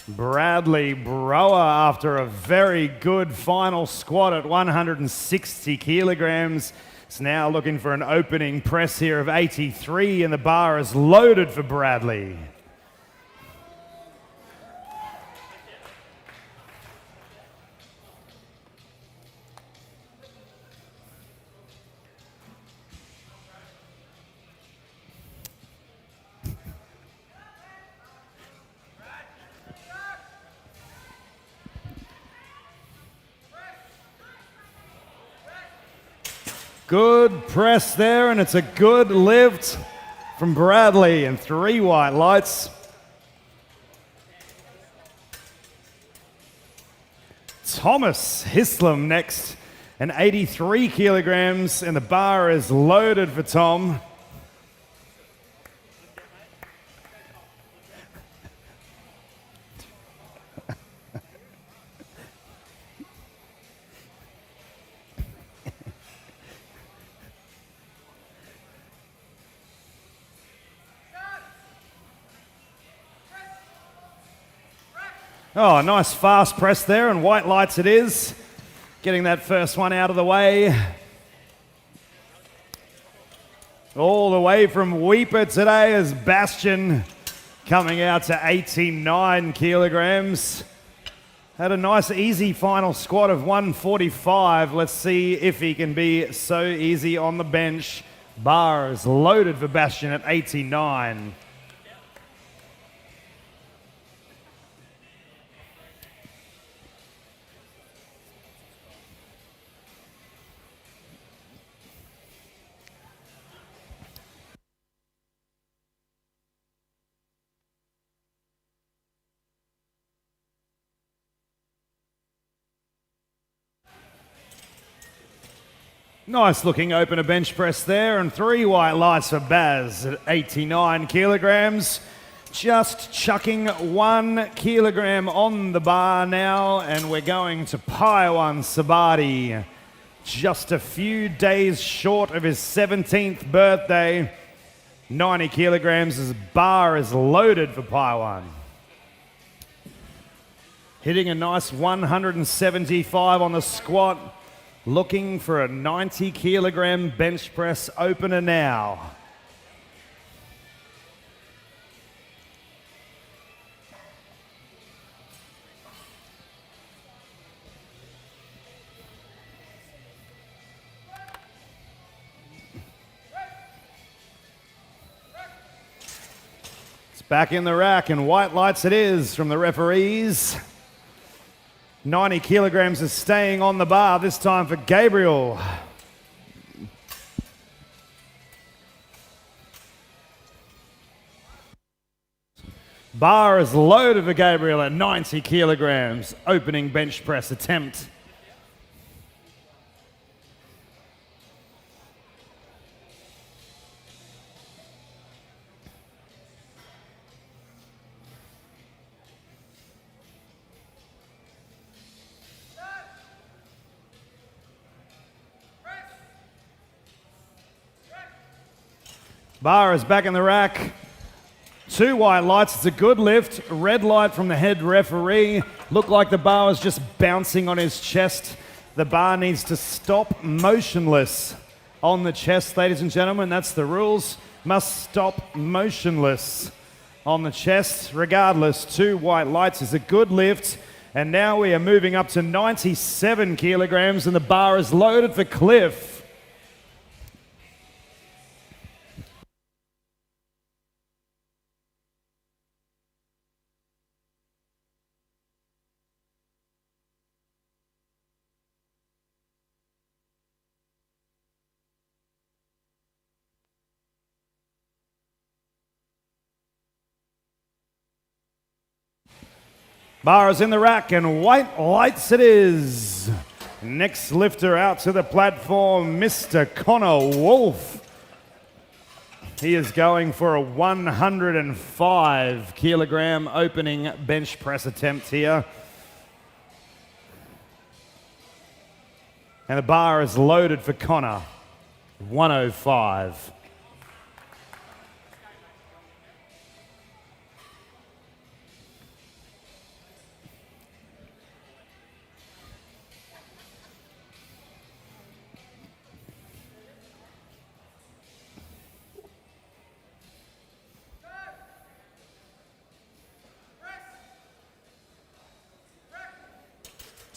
Bradley Brower, after a very good final squat at 160 kilograms, is now looking for an opening press here of 83, and the bar is loaded for Bradley. Good press there, and it's a good lift from Bradley, and 3 white lights. Thomas Hislam next, and 83 kilograms, and the bar is loaded for Tom. Oh, nice fast press there, and white lights it is. Getting that first one out of the way. All the way from Weipa today is Bastien coming out to 89 kilograms. Had a nice easy final squat of 145. Let's see if he can be so easy on the bench. Bar is loaded for Bastien at 89. Nice looking opener bench press there, and 3 white lights for Baz at 89 kilograms. Just chucking 1 kilogram on the bar now, and we're going to Paiwan Sabadi. Just a few days short of his 17th birthday. 90 kilograms, his bar is loaded for Paiwan. Hitting a nice 175 on the squat. Looking for a 90 kilogram bench press opener now. It's back in the rack, and white lights it is from the referees. 90 kilograms is staying on the bar, this time for Gabriel. Bar is loaded for Gabriel at 90 kilograms. Opening bench press attempt. Bar is back in the rack. 2 white lights. It's a good lift. Red light from the head referee. Looked like the bar was just bouncing on his chest. The bar needs to stop motionless on the chest, ladies and gentlemen. That's the rules. Must stop motionless on the chest. Regardless, 2 white lights is a good lift. And now we are moving up to 97 kilograms, and the bar is loaded for Cliff. Bar is in the rack, and white lights it is. Next lifter out to the platform, Mr. Connor Wolf. He is going for a 105 kilogram opening bench press attempt here. And the bar is loaded for Connor, 105.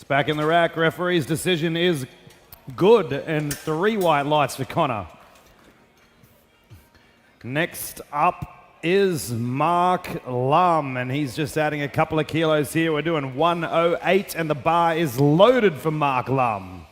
Back in the rack, referee's decision is good, and 3 white lights for Connor. Next up is Mark Lum, and he's just adding a couple of kilos here. We're doing 108, and the bar is loaded for Mark Lum.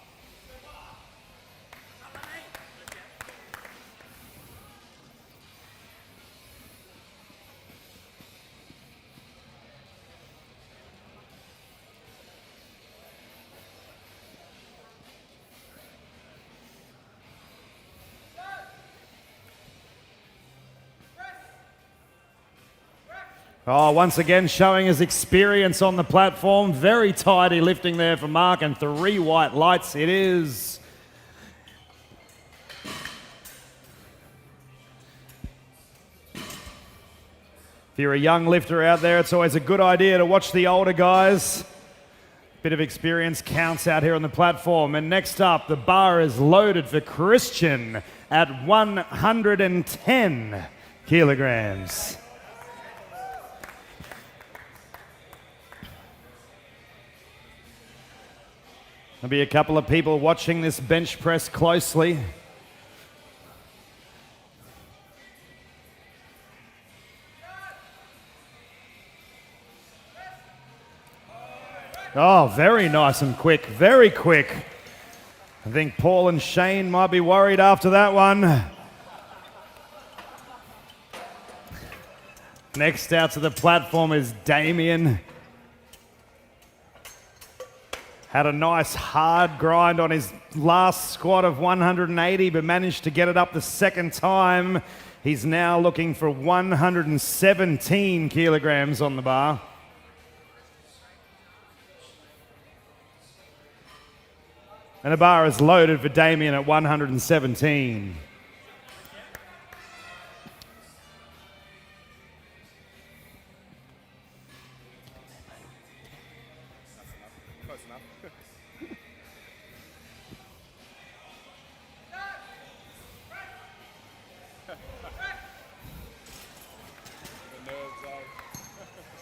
Oh, once again showing his experience on the platform. Very tidy lifting there for Mark, and 3 white lights it is. If you're a young lifter out there, it's always a good idea to watch the older guys. Bit of experience counts out here on the platform. And next up, the bar is loaded for Christian at 110 kilograms. There'll be a couple of people watching this bench press closely. Oh, very nice and quick, very quick. I think Paul and Shane might be worried after that one. Next out to the platform is Damien. Had a nice hard grind on his last squat of 180, but managed to get it up the second time. He's now looking for 117 kilograms on the bar. And the bar is loaded for Damien at 117.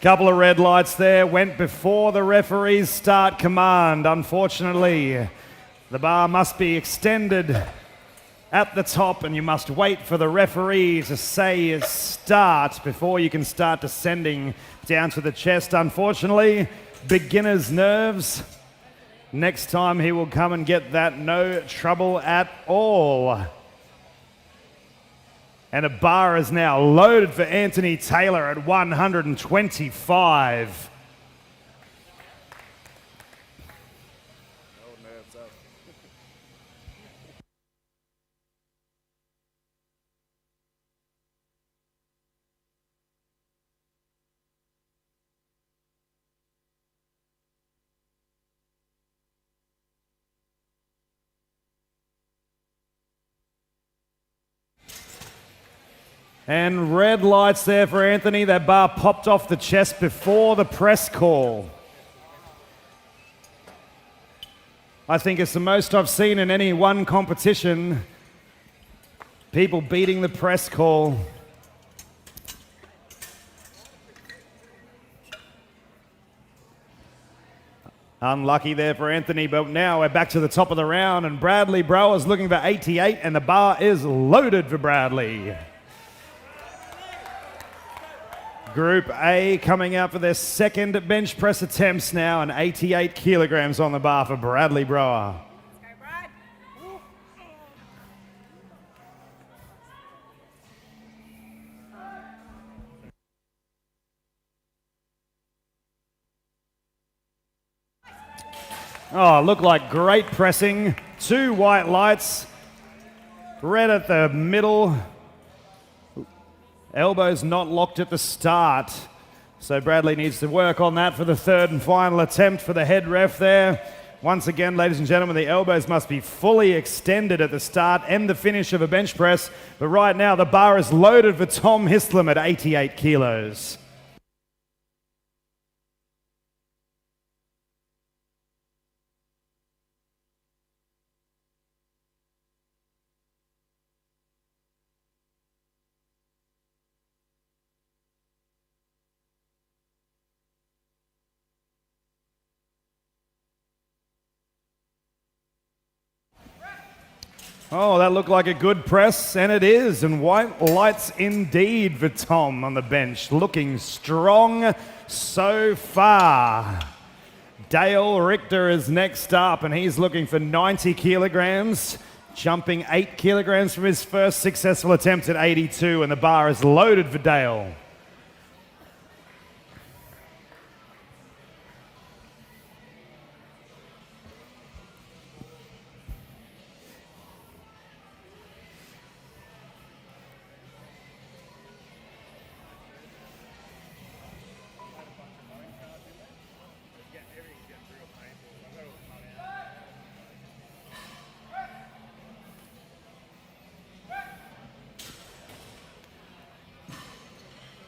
Couple of red lights there went before the referee's start command. Unfortunately, the bar must be extended at the top, and you must wait for the referee to say start before you can start descending down to the chest. Unfortunately, beginner's nerves. Next time he will come and get that, no trouble at all. And a bar is now loaded for Antony Taylor at 125. And red lights there for Anthony. That bar popped off the chest before the press call. I think it's the most I've seen in any one competition. People beating the press call. Unlucky there for Anthony, but now we're back to the top of the round, and Bradley Brower is looking for 88, and the bar is loaded for Bradley. Group A coming out for their second bench press attempts now, and 88 kilograms on the bar for Bradley Brower. Oh, looked like great pressing. 2 white lights. Red at the middle. Elbows not locked at the start. So Bradley needs to work on that for the third and final attempt for the head ref there. Once again, ladies and gentlemen, the elbows must be fully extended at the start and the finish of a bench press. But right now, the bar is loaded for Tom Hislam at 88 kilos. Oh, that looked like a good press, and it is. And white lights indeed for Tom on the bench. Looking strong so far. Dale Richter is next up, and he's looking for 90 kilograms. Jumping 8 kilograms from his first successful attempt at 82, and the bar is loaded for Dale.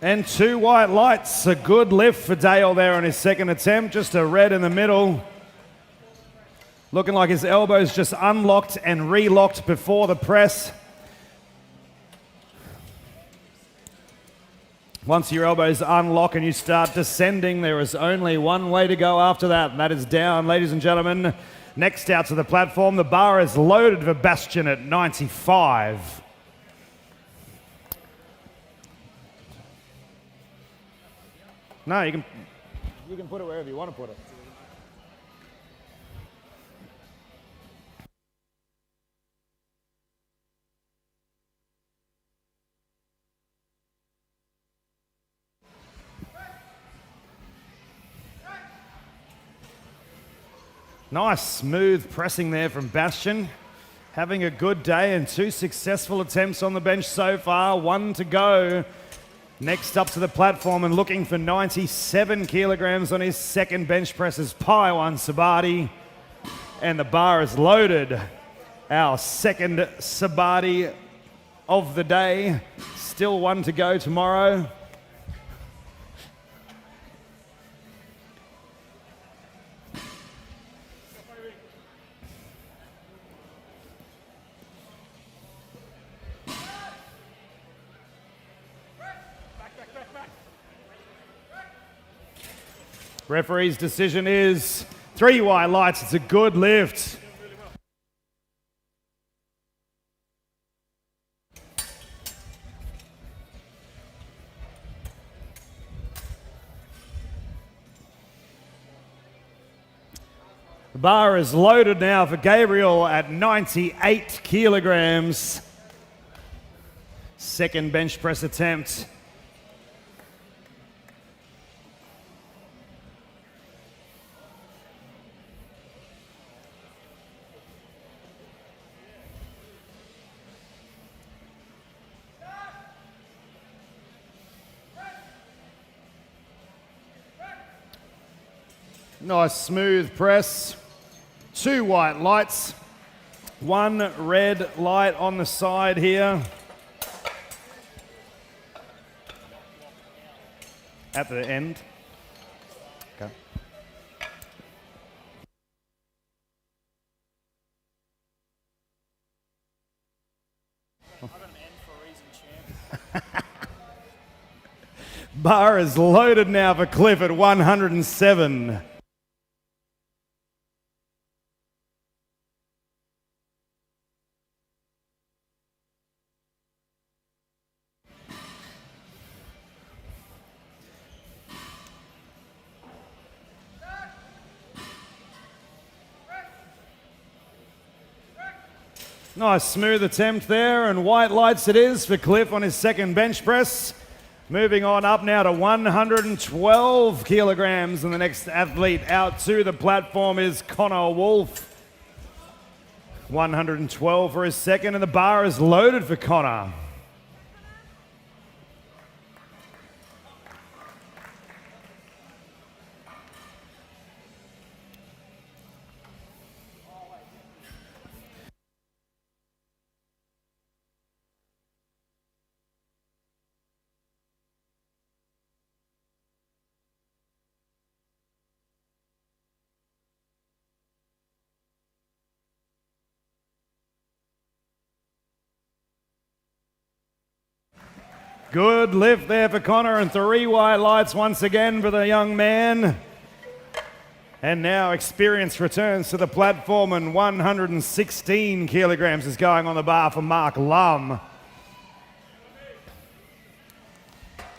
And 2 white lights. A good lift for Dale there on his second attempt. Just a red in the middle. Looking like his elbows just unlocked and relocked before the press. Once your elbows unlock and you start descending, there is only one way to go after that, and that is down, ladies and gentlemen. Next out to the platform, the bar is loaded for Bastien at 95. No, you can put it wherever you want to put it. Nice smooth pressing there from Bastien. Having a good day and 2 successful attempts on the bench so far. 1 to go. Next up to the platform and looking for 97 kilograms on his second bench press is Paiwan Sabadi. And the bar is loaded. Our second Sabadi of the day. Still 1 to go tomorrow. Referee's decision is 3 white lights. It's a good lift. The bar is loaded now for Gabriel at 98 kilograms. Second bench press attempt. Nice smooth press. 2 white lights. 1 red light on the side here. At the end. Okay. I got an end for a reason, champ. Bar is loaded now for Cliff at 107. Nice smooth attempt there, and white lights it is for Cliff on his second bench press. Moving on up now to 112 kilograms, and the next athlete out to the platform is Connor Wolf. 112 for his second, and the bar is loaded for Connor. Good lift there for Connor, and 3 white lights once again for the young man. And now experience returns to the platform, and 116 kilograms is going on the bar for Mark Lum.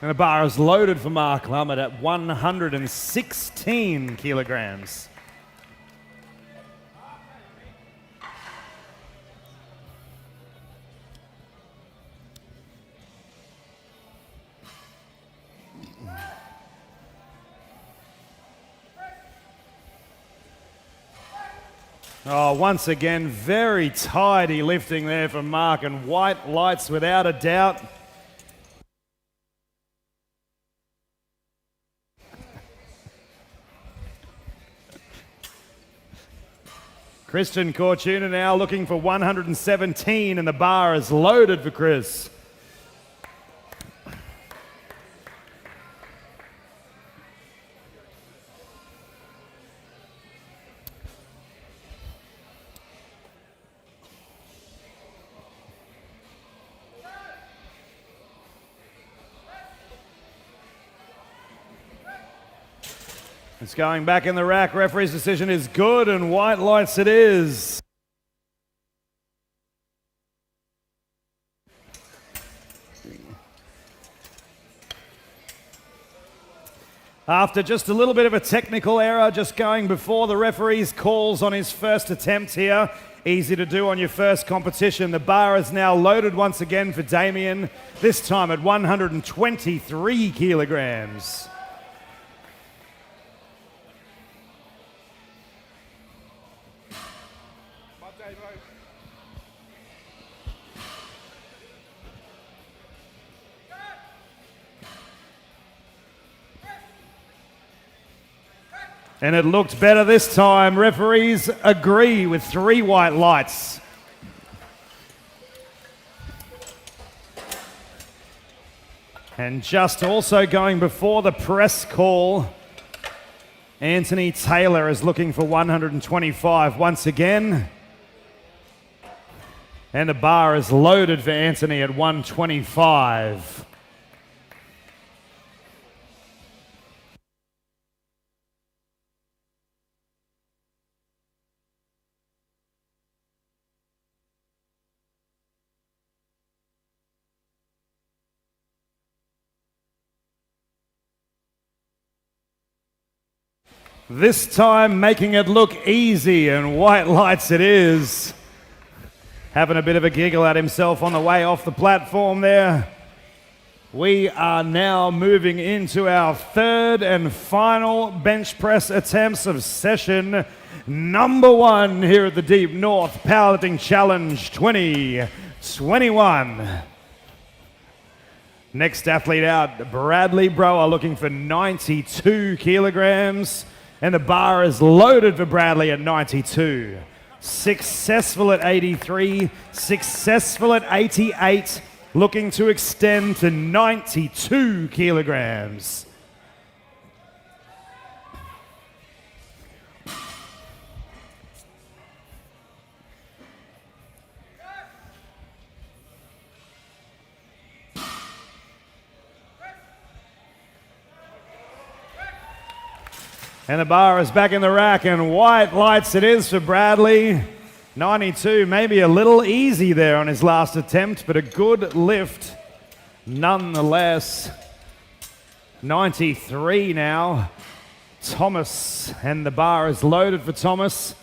And the bar is loaded for Mark Lum at 116 kilograms. Oh, once again, very tidy lifting there from Mark, and white lights without a doubt. Christian Cortuna now looking for 117, and the bar is loaded for Chris. It's going back in the rack. Referee's decision is good, and white lights it is. After just a little bit of a technical error, just going before the referee's calls on his first attempt here. Easy to do on your first competition. The bar is now loaded once again for Damien, this time at 123 kilograms. And it looked better this time. Referees agree with 3 white lights. And just also going before the press call, Antony Taylor is looking for 125 once again. And the bar is loaded for Antony at 125. This time making it look easy, and white lights it is. Having a bit of a giggle at himself on the way off the platform there. We are now moving into our third and final bench press attempts of session number 1 here at the Deep North Powerlifting Challenge 2021. Next athlete out, Bradley Brower, looking for 92 kilograms. And the bar is loaded for Bradley at 92. Successful at 83, successful at 88, looking to extend to 92 kilograms. And the bar is back in the rack, and white lights it is for Bradley. 92, maybe a little easy there on his last attempt, but a good lift nonetheless. 93 now. Thomas, and the bar is loaded for Thomas.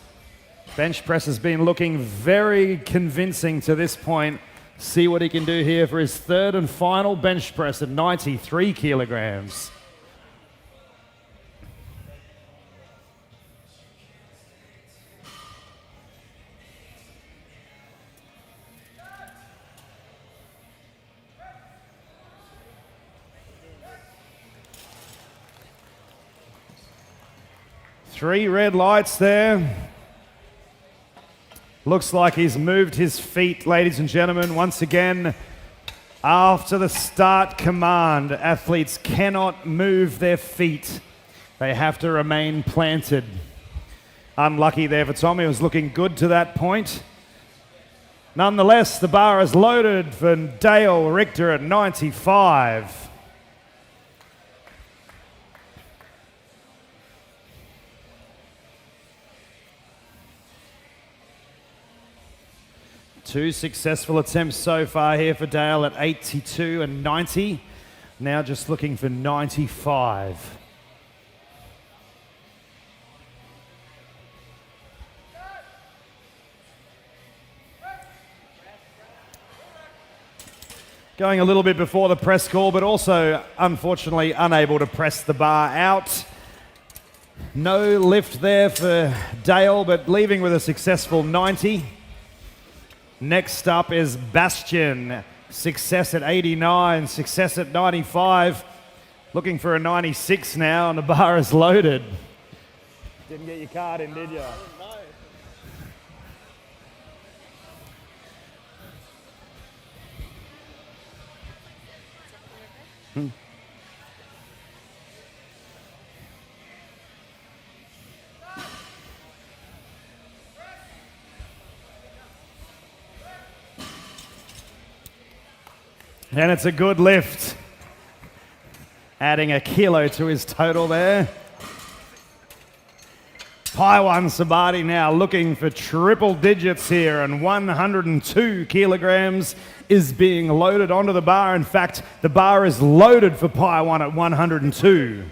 Bench press has been looking very convincing to this point. See what he can do here for his third and final bench press at 93 kilograms. Three red lights there. Looks like he's moved his feet, ladies and gentlemen. Once again, after the start command, athletes cannot move their feet. They have to remain planted. Unlucky there for Tommy. It was looking good to that point. Nonetheless, the bar is loaded for Dale Richter at 95. Two successful attempts so far here for Dale at 82 and 90. Now just looking for 95. Going a little bit before the press call, but also unfortunately unable to press the bar out. No lift there for Dale, but leaving with a successful 90. Next up is Bastien. Success at 89, success at 95. Looking for a 96 now, and the bar is loaded. Didn't get your card in, did you? No. And it's a good lift. Adding a kilo to his total there. Paiwan Sabadi now looking for triple digits here, and 102 kilograms is being loaded onto the bar. In fact, the bar is loaded for Paiwan at 102.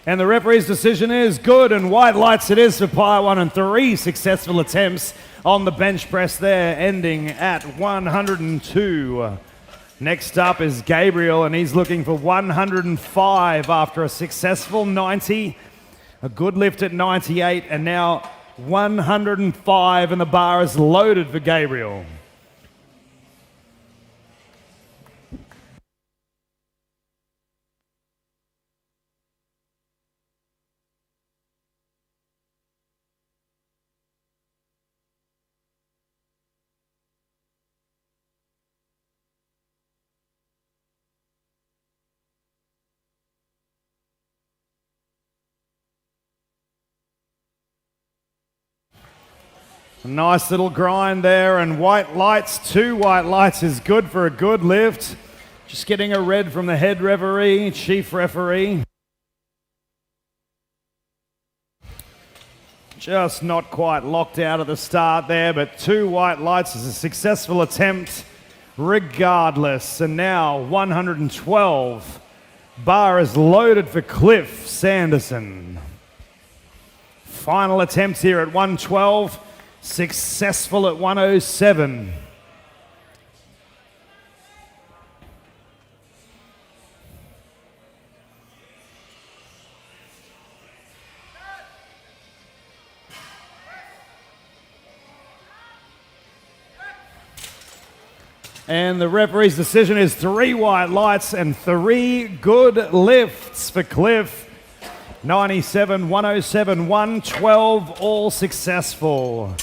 And the referee's decision is good, and white lights it is for Paiwan, and 3 successful attempts on the bench press there, ending at 102. Next up is Gabriel, and he's looking for 105 after a successful 90, a good lift at 98, and now 105, and the bar is loaded for Gabriel. A nice little grind there, and white lights, 2 white lights is good for a good lift. Just getting a red from the head referee, chief referee. Just not quite locked out at the start there, but 2 white lights is a successful attempt regardless. And now 112. Bar is loaded for Cliff Sanderson. Final attempt here at 112. Successful at 107. And the referee's decision is 3 white lights and 3 good lifts for Cliff. 97, 107, 112, all successful.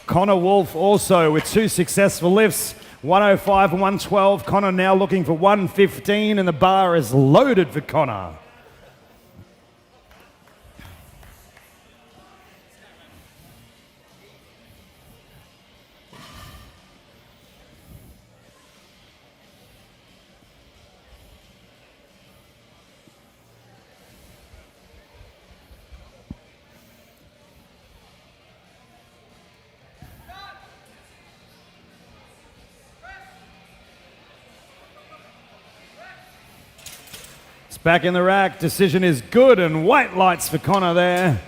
Connor Wolf also with 2 successful lifts, 105 and 112. Connor now looking for 115, and the bar is loaded for Connor. Back in the rack, decision is good, and white lights for Connor there.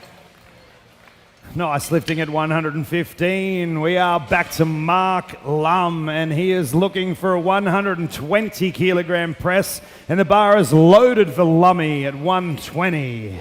Nice lifting at 115. We are back to Mark Lum, and he is looking for a 120 kilogram press, and the bar is loaded for Lummy at 120.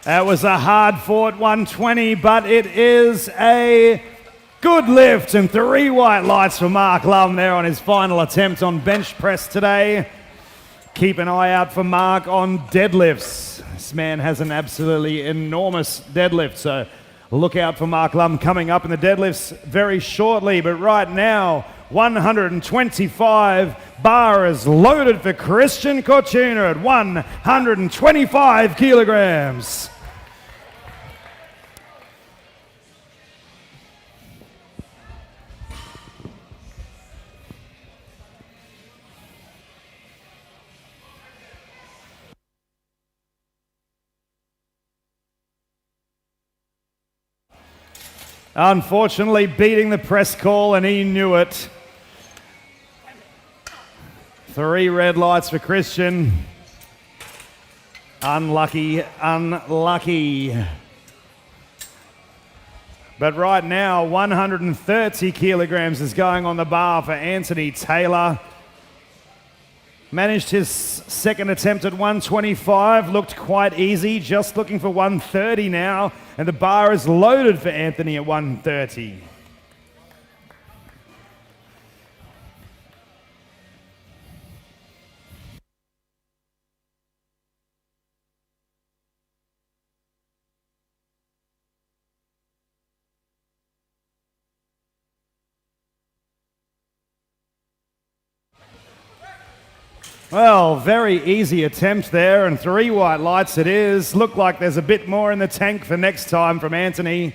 That was a hard-fought 120, but it is a good lift, and 3 white lights for Mark Lum there on his final attempt on bench press today. Keep an eye out for Mark on deadlifts. This man has an absolutely enormous deadlift, so look out for Mark Lum coming up in the deadlifts very shortly. But right now, 125, bar is loaded for Christian Cortuna at 125 kilograms. Unfortunately, beating the press call, and he knew it. 3 red lights for Christian. Unlucky, unlucky. But right now, 130 kilograms is going on the bar for Antony Taylor. Managed his second attempt at 125, looked quite easy, just looking for 130 now, and the bar is loaded for Antony at 130. Well, very easy attempt there, and 3 white lights it is. Look like there's a bit more in the tank for next time from Antony.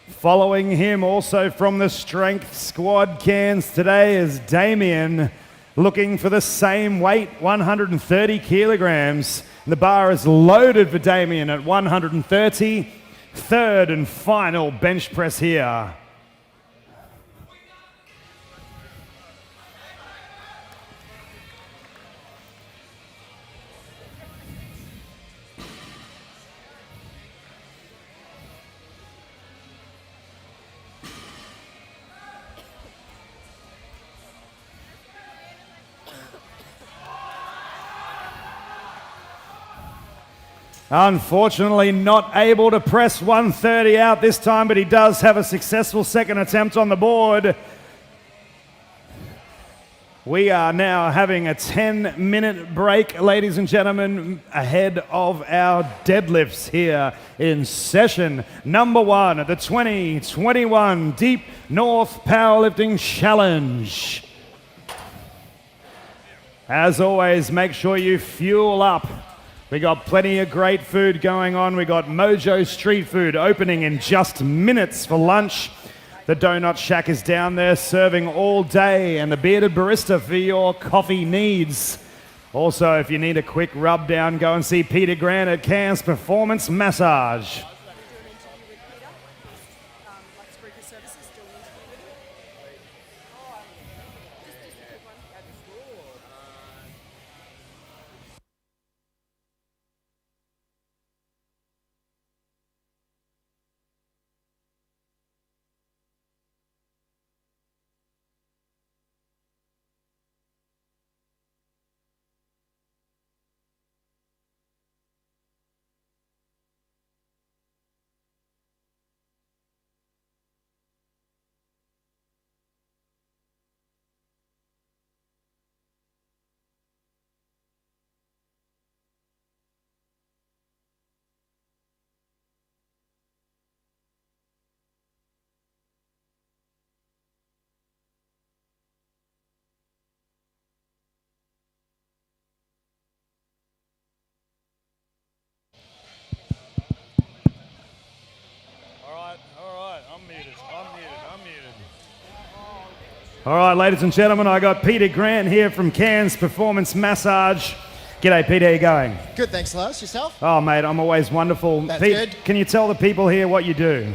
Following him also from the strength squad Cairns today is Damien, looking for the same weight, 130 kilograms. The bar is loaded for Damien at 130. Third and final bench press here. Unfortunately not able to press 130 out this time, but he does have a successful second attempt on the board. We are now having a 10-minute break, ladies and gentlemen, ahead of our deadlifts here in session number 1 at the 2021 Deep North Powerlifting Challenge. As always, make sure you fuel up. We got plenty of great food going on. We got Mojo Street Food opening in just minutes for lunch. The Donut Shack is down there serving all day, and the Bearded Barista for your coffee needs. Also, if you need a quick rub down, go and see Peter Grant at Cairns Performance Massage. All right, ladies and gentlemen, I got Peter Grant here from Cairns Performance Massage. G'day, Pete, how you going? Good, thanks, Lars. Yourself? Oh, mate, I'm always wonderful. That's Pete, good. Can you tell the people here what you do?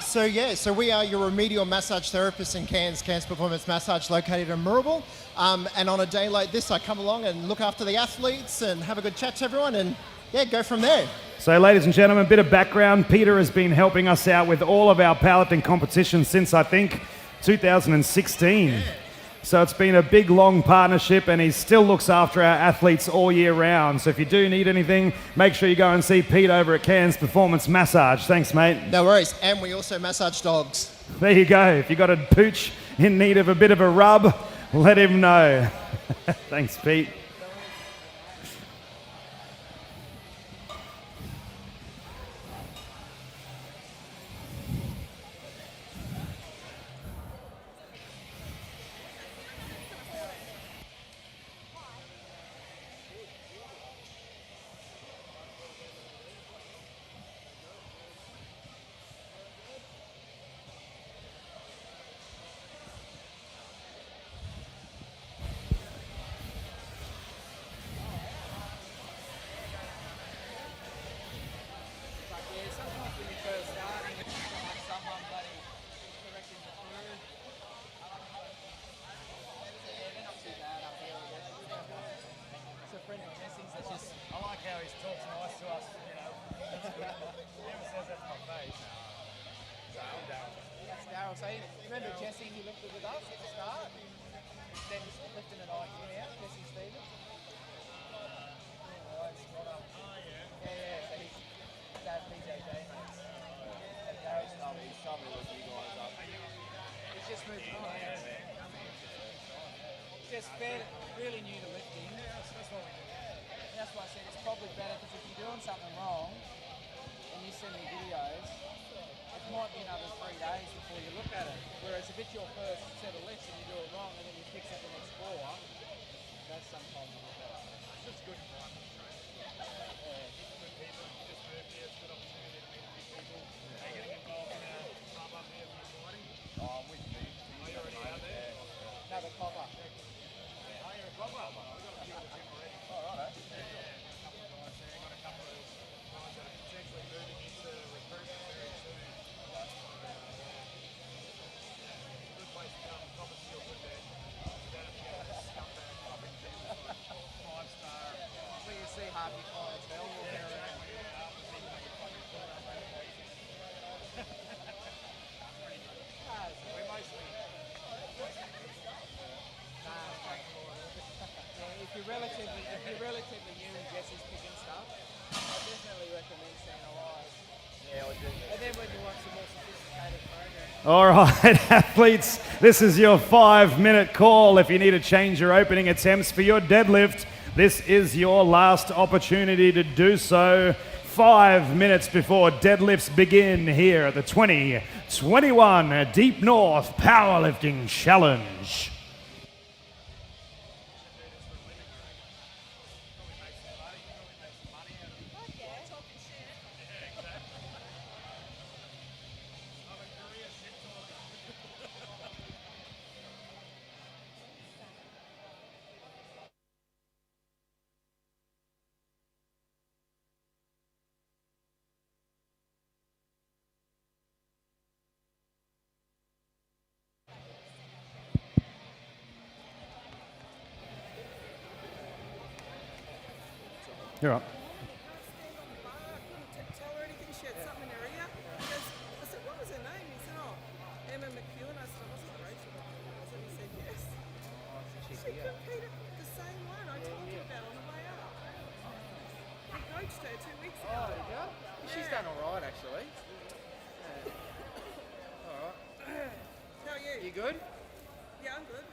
So we are your remedial massage therapists in Cairns Performance Massage, located in Moorabool. And on a day like this, I come along and look after the athletes and have a good chat to everyone and, yeah, go from there. So, ladies and gentlemen, a bit of background. Peter has been helping us out with all of our powerlifting competitions since, I think, 2016. Yeah. So it's been a big, long partnership, and he still looks after our athletes all year round. So if you do need anything, make sure you go and see Pete over at Cairns Performance Massage. Thanks, mate. No worries. And we also massage dogs. There you go. If you've got a pooch in need of a bit of a rub, let him know. Thanks, Pete. Remember Jesse, he lifted with us at the start? Then lifting an IQ out, Jesse Stevens. Yeah, so he's dad PJJ, mate. And Gary's he's something with you guys up. He's just moved on. Just really new to lifting. That's what we do. That's why I said it's probably better because if you're doing something wrong and you send me videos, it might be another 3 days before you look at it. Whereas if it's your first set of lifts and you do it wrong and then you fix it the next 4, that's sometimes a bit better. It's just good environment, right? Yeah. Good people, you just moved here, it's a good opportunity to meet new people. Are you getting involved in a club up here for fighting? Oh, I'm with you. Are you already out there? No, the copper. Oh, you're a copper? We've got a few of the team already. Oh, right. Yeah, a couple of guys there. Got a couple of guys that are potentially moving into recruitment very soon. Good place to come. Copper's still good there. You don't have to get a scumbag popping people. 5-star. Well, you see half your clientele walking around. We're mostly... If you're relatively new and Jesse's picking stuff, I definitely recommend seeing a live. Yeah, I do. And then when you want some more sophisticated programs. All right, athletes, this is your 5-minute call. If you need to change your opening attempts for your deadlift, this is your last opportunity to do so. 5 minutes before deadlifts begin here at the 2021 Deep North Powerlifting Challenge. You're up. Tell her anything. She had something in her ear. I said, what was her name? He said, oh, Emma McEwan. I said, was it Rachel McEwan? He said, yes. She competed the same one I told you about on the way up. I coached her 2 weeks ago. Oh, there you go. She's done all right, actually. All right. How are you? You good? Yeah, I'm good.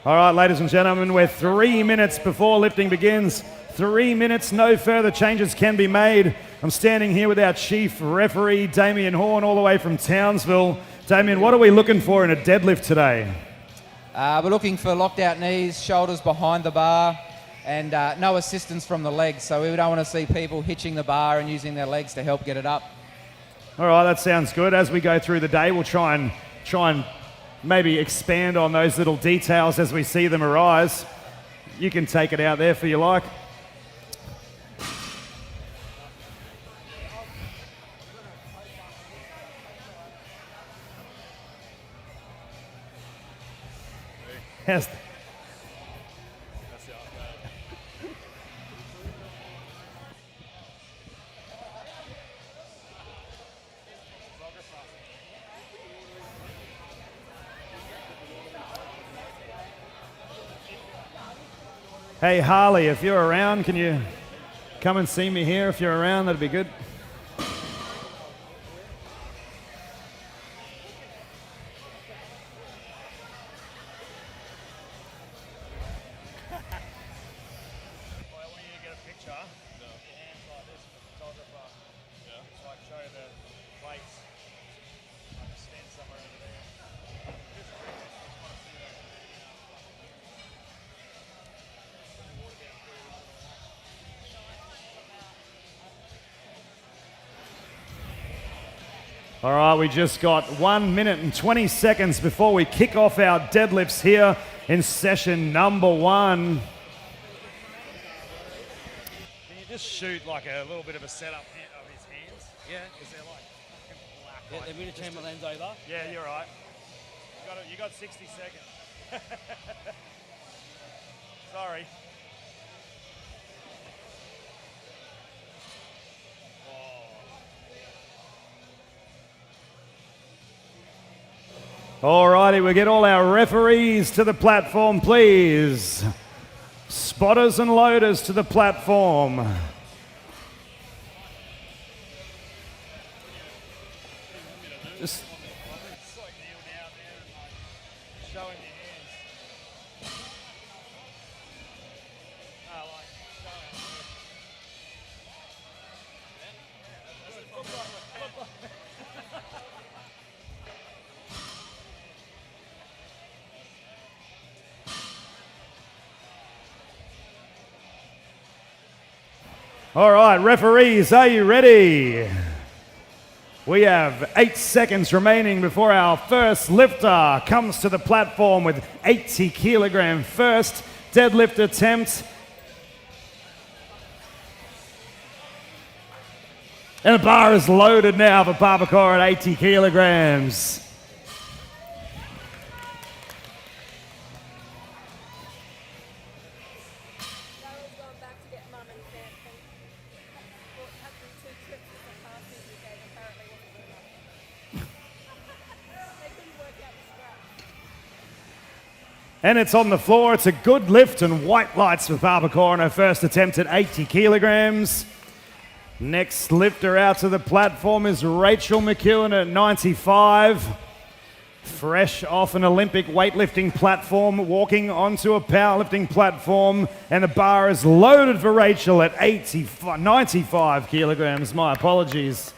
All right, ladies and gentlemen, we're 3 minutes before lifting begins. 3 minutes, no further changes can be made. I'm standing here with our chief referee, Damien Horn, all the way from Townsville. Damien, what are we looking for in a deadlift today? We're looking for locked out knees, shoulders behind the bar, and no assistance from the legs. So we don't want to see people hitching the bar and using their legs to help get it up. All right, that sounds good. As we go through the day, we'll try and maybe expand on those little details as we see them arise. You can take it out there if you like. Yes. Hey Harley, if you're around, can you come and see me here? If you're around, that'd be good. All right, we just got 1 minute and 20 seconds before we kick off our deadlifts here in session number 1. Can you just shoot like a little bit of a setup of his hands? Yeah. Because they're like fucking black. Yeah, they're going to turn my lens over. Yeah, you're right. You got 60 seconds. Sorry. All righty, we get all our referees to the platform, please. Spotters and loaders to the platform. Just kneel down there and show him your hands. All right, referees, are you ready? We have 8 seconds remaining before our first lifter comes to the platform with 80 kilogram first deadlift attempt. And the bar is loaded now for Papako at 80 kilograms. And it's on the floor. It's a good lift and white lights for Papako on her first attempt at 80 kilograms. Next lifter out to the platform is Rachel McEwan at 95. Fresh off an Olympic weightlifting platform, walking onto a powerlifting platform, and the bar is loaded for Rachel at 95 kilograms. My apologies.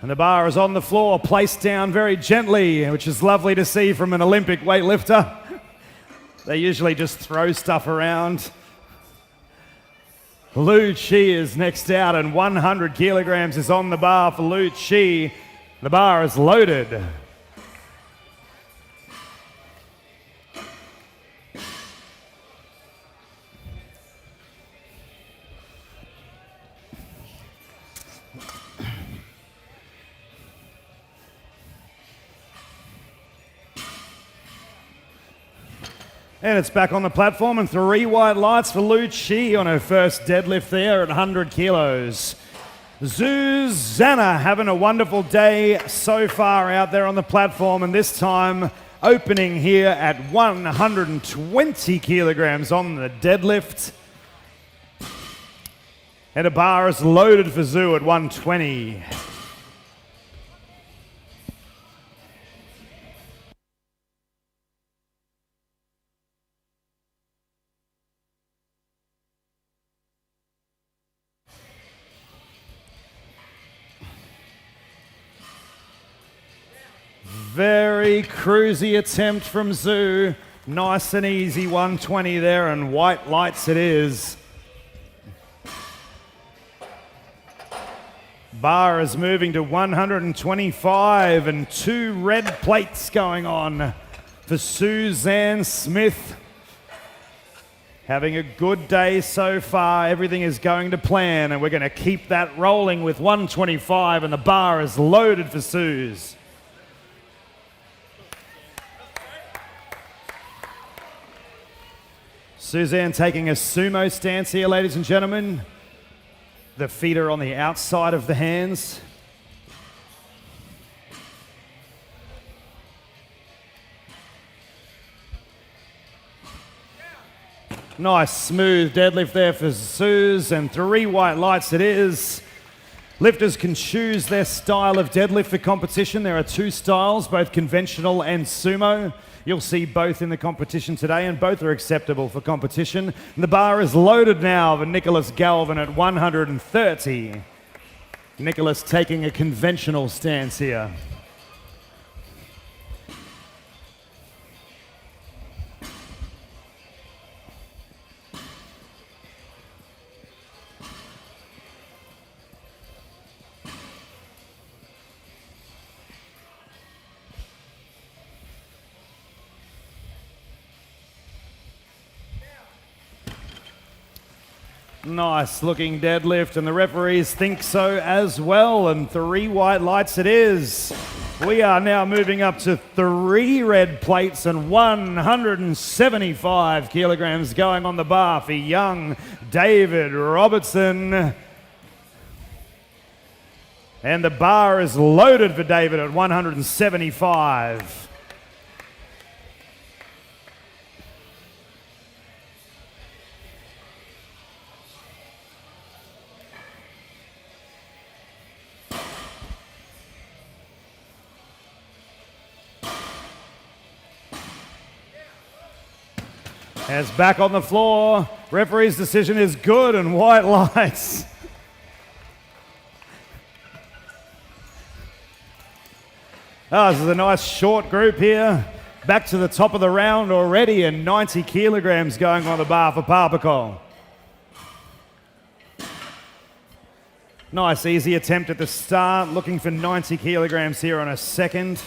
And the bar is on the floor, placed down very gently, which is lovely to see from an Olympic weightlifter. They usually just throw stuff around. Lieu-Chi is next out, and 100 kilograms is on the bar for Lieu-Chi. The bar is loaded. And it's back on the platform, and 3 white lights for Lieu-Chi on her first deadlift there at 100 kilos. Zuzana having a wonderful day so far out there on the platform, and this time opening here at 120 kilograms on the deadlift. And a bar is loaded for Zoo at 120. Very cruisy attempt from Zoo. Nice and easy 120 there, and white lights it is. Bar is moving to 125, and 2 red plates going on for Suzanne Smith. Having a good day so far. Everything is going to plan, and we're going to keep that rolling with 125, and the bar is loaded for Suze. Suzanne taking a sumo stance here, ladies and gentlemen. The feet are on the outside of the hands. Nice smooth deadlift there for Suze, and 3 white lights it is. Lifters can choose their style of deadlift for competition. There are 2 styles, both conventional and sumo. You'll see both in the competition today, and both are acceptable for competition. And the bar is loaded now for Nicholas Galvin at 130. Nicholas taking a conventional stance here. Nice looking deadlift, and the referees think so as well, and 3 white lights it is. We are now moving up to 3 red plates and 175 kilograms going on the bar for young David Robertson. And the bar is loaded for David at 175. As back on the floor, referee's decision is good and white lights. This is a nice short group here. Back to the top of the round already, and 90 kilograms going on the bar for Papako. Nice easy attempt at the start, looking for 90 kilograms here on a second.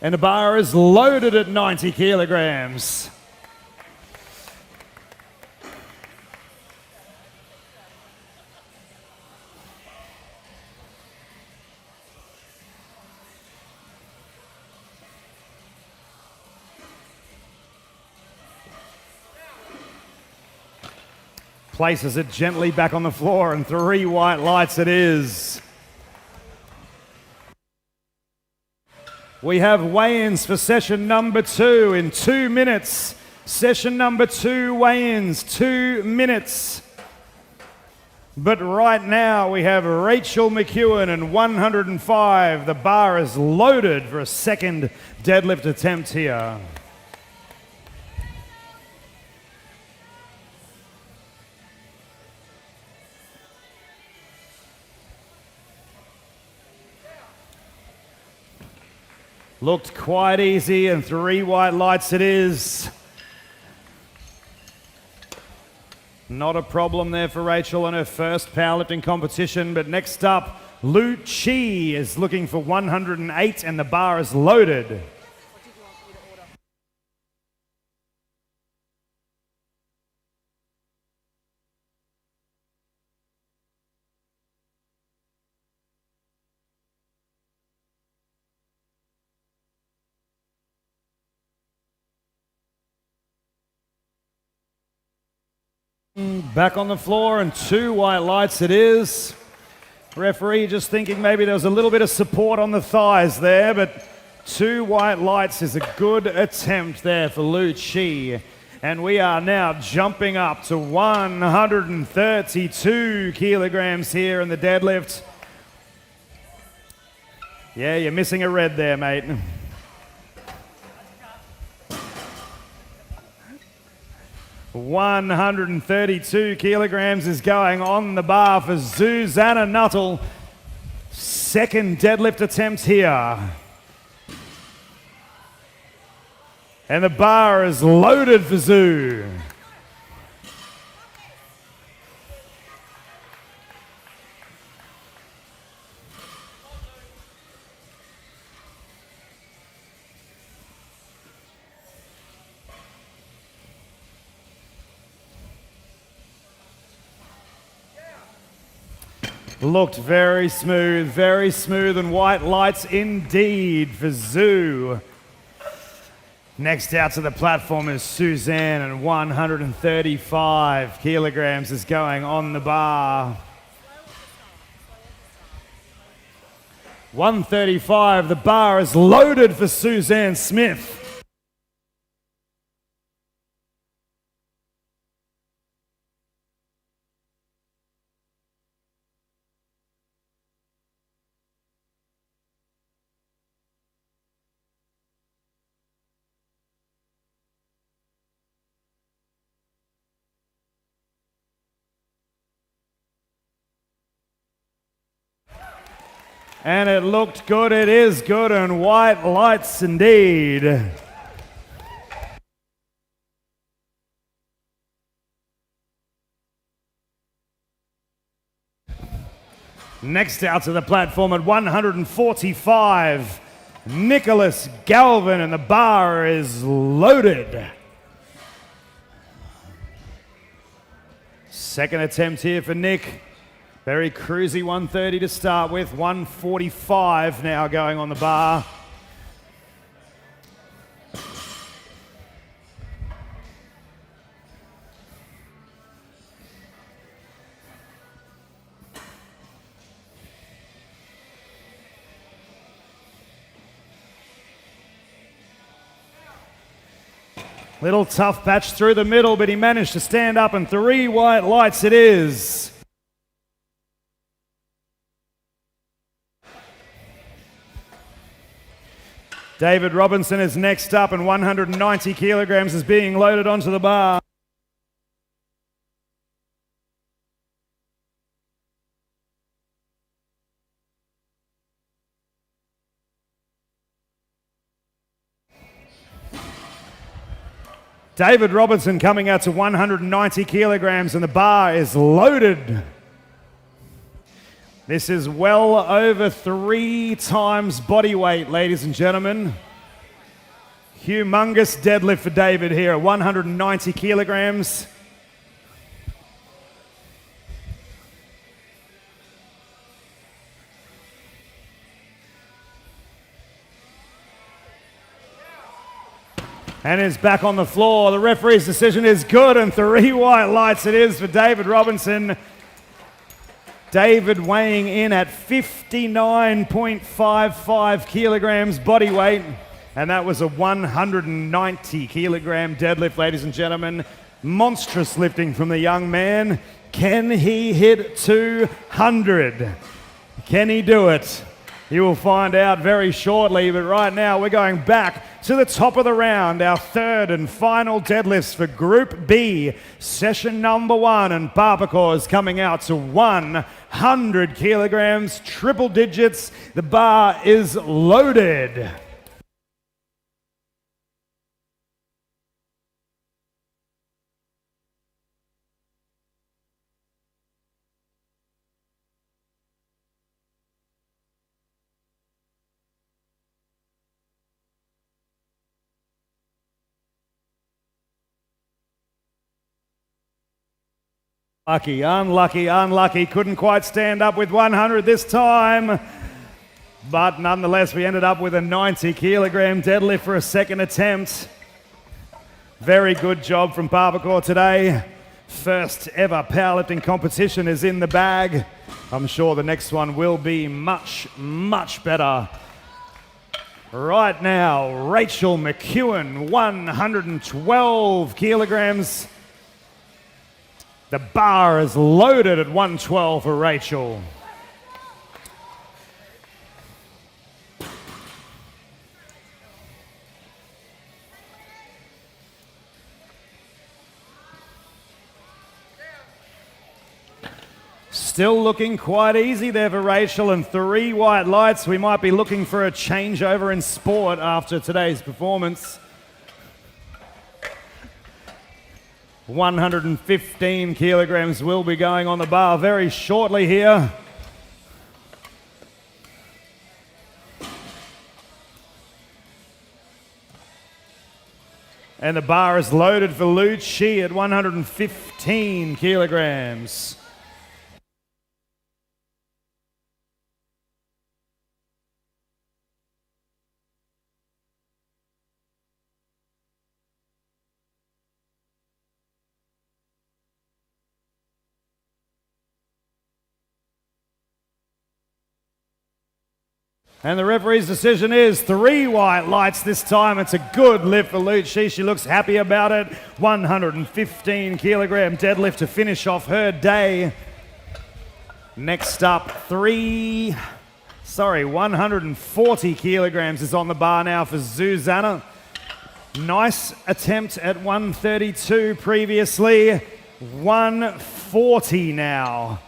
And the bar is loaded at 90 kilograms. Places it gently back on the floor, and 3 white lights it is. We have weigh-ins for session number 2 in 2 minutes. Session number 2 weigh-ins, 2 minutes. But right now we have Rachel McEwan and 105. The bar is loaded for a second deadlift attempt here. Looked quite easy, and 3 white lights it is. Not a problem there for Rachel in her first powerlifting competition, but next up, Lieu-Chi is looking for 108, and the bar is loaded. Back on the floor, and 2 white lights it is. Referee just thinking maybe there was a little bit of support on the thighs there, but 2 white lights is a good attempt there for Lieu-Chi. And we are now jumping up to 132 kilograms here in the deadlift. Yeah, you're missing a red there, mate. 132 kilograms is going on the bar for Zuzana Nuttall. Second deadlift attempt here. And the bar is loaded for Zoo. Looked very smooth and white lights indeed for Zoo. Next out to the platform is Suzanne, and 135 kilograms is going on the bar. 135, the bar is loaded for Suzanne Smith. And it looked good, it is good, and white lights indeed. Next out to the platform at 145. Nicholas Galvin, and the bar is loaded. Second attempt here for Nick. Very cruisy 130 to start with, 145 now going on the bar. Little tough patch through the middle, but he managed to stand up, and 3 white lights it is. David Robertson is next up, and 190 kilograms is being loaded onto the bar. David Robertson coming out to 190 kilograms, and the bar is loaded. This is well over 3 times body weight, ladies and gentlemen. Humongous deadlift for David here at 190 kilograms. And is back on the floor. The referee's decision is good, and 3 white lights it is for David Robertson. David weighing in at 59.55 kilograms body weight, and that was a 190 kilogram deadlift, ladies and gentlemen. Monstrous lifting from the young man. Can he hit 200? Can he do it? You will find out very shortly, but right now we're going back to the top of the round, our third and final deadlifts for Group B, session number 1, and Papako is coming out to 100 kilograms, triple digits. The bar is loaded. Lucky, unlucky, unlucky. Couldn't quite stand up with 100 this time. But nonetheless, we ended up with a 90 kilogram deadlift for a second attempt. Very good job from Papako today. First ever powerlifting competition is in the bag. I'm sure the next one will be much, much better. Right now, Rachel McEwan, 112 kilograms. The bar is loaded at 112 for Rachel. Still looking quite easy there for Rachel, and 3 white lights. We might be looking for a changeover in sport after today's performance. 115 kilograms will be going on the bar very shortly here. And the bar is loaded for Lieu-Chi at 115 kilograms. And the referee's decision is 3 white lights this time. It's a good lift for Lieu-Chi. She looks happy about it. 115 kilogram deadlift to finish off her day. Next up, 140 kilograms is on the bar now for Zuzana. Nice attempt at 132 previously. 140 now.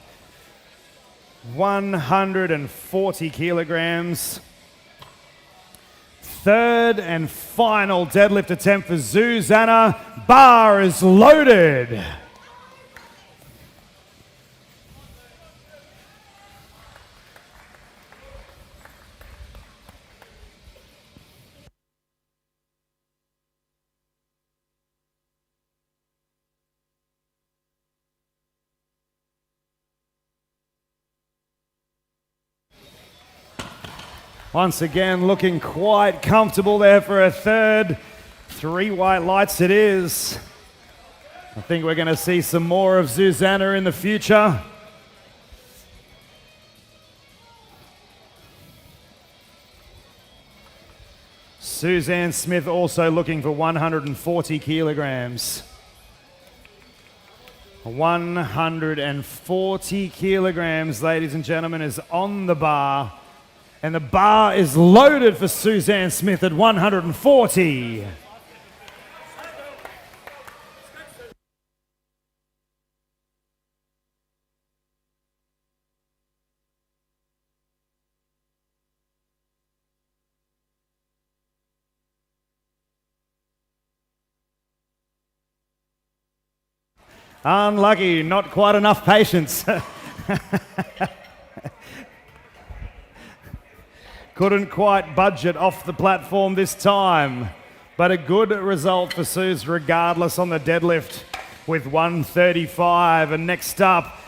140 kilograms. Third and final deadlift attempt for Zuzana. Bar is loaded. Once again, looking quite comfortable there for a third. 3 white lights it is. I think we're going to see some more of Zuzana in the future. Suzanne Smith also looking for 140 kilograms. 140 kilograms, ladies and gentlemen, is on the bar. And the bar is loaded for Suzanne Smith at 140. Unlucky, not quite enough patience. Couldn't quite budget off the platform this time, but a good result for Suze regardless on the deadlift with 135. And next up,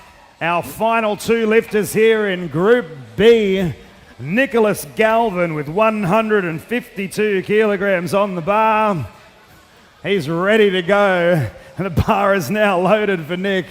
our final 2 lifters here in Group B, Nicholas Galvin with 152 kilograms on the bar. He's ready to go, and the bar is now loaded for Nick.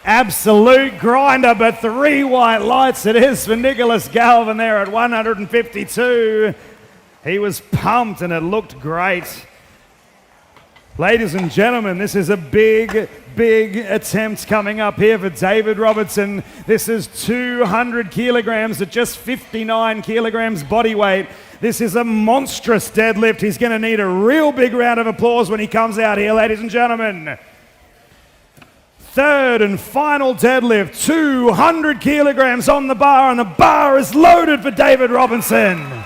Absolute grinder, but 3 white lights it is for Nicholas Galvin there at 152. He was pumped and it looked great. Ladies and gentlemen, this is a big, big attempt coming up here for David Robertson. This is 200 kilograms at just 59 kilograms body weight. This is a monstrous deadlift. He's going to need a real big round of applause when he comes out here, ladies and gentlemen. Third and final deadlift, 200 kilograms on the bar, and the bar is loaded for David Robertson.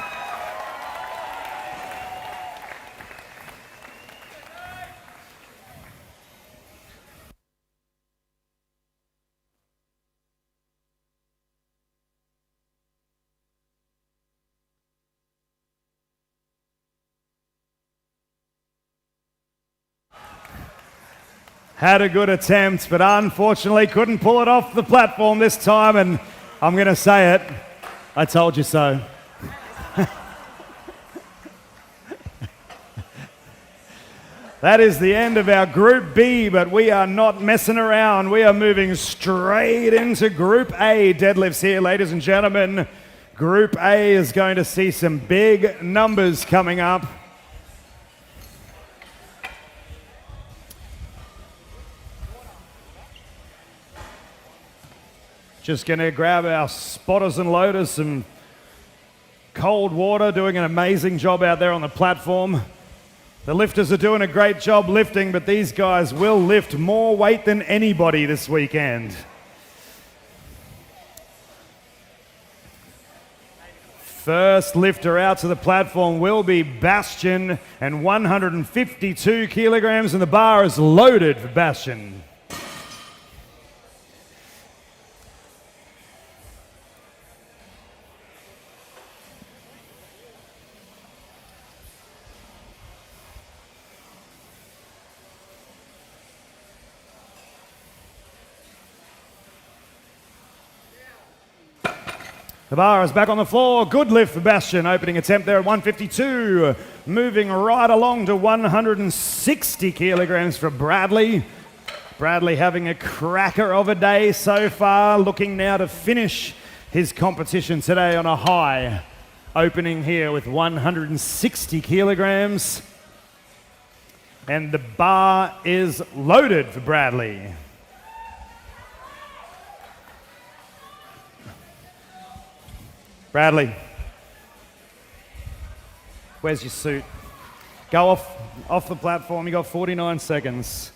Had a good attempt, but unfortunately couldn't pull it off the platform this time, and I'm going to say it, I told you so. That is the end of our Group B, but we are not messing around. We are moving straight into Group A deadlifts here, ladies and gentlemen. Group A is going to see some big numbers coming up. Just going to grab our spotters and loaders, some cold water, doing an amazing job out there on the platform. The lifters are doing a great job lifting, but these guys will lift more weight than anybody this weekend. First lifter out to the platform will be Bastien, and 152 kilograms, and the bar is loaded for Bastien. The bar is back on the floor. Good lift for Bastien. Opening attempt there at 152. Moving right along to 160 kilograms for Bradley. Bradley having a cracker of a day so far. Looking now to finish his competition today on a high. Opening here with 160 kilograms. And the bar is loaded for Bradley. Bradley, where's your suit? Go off the platform. You got 49 seconds.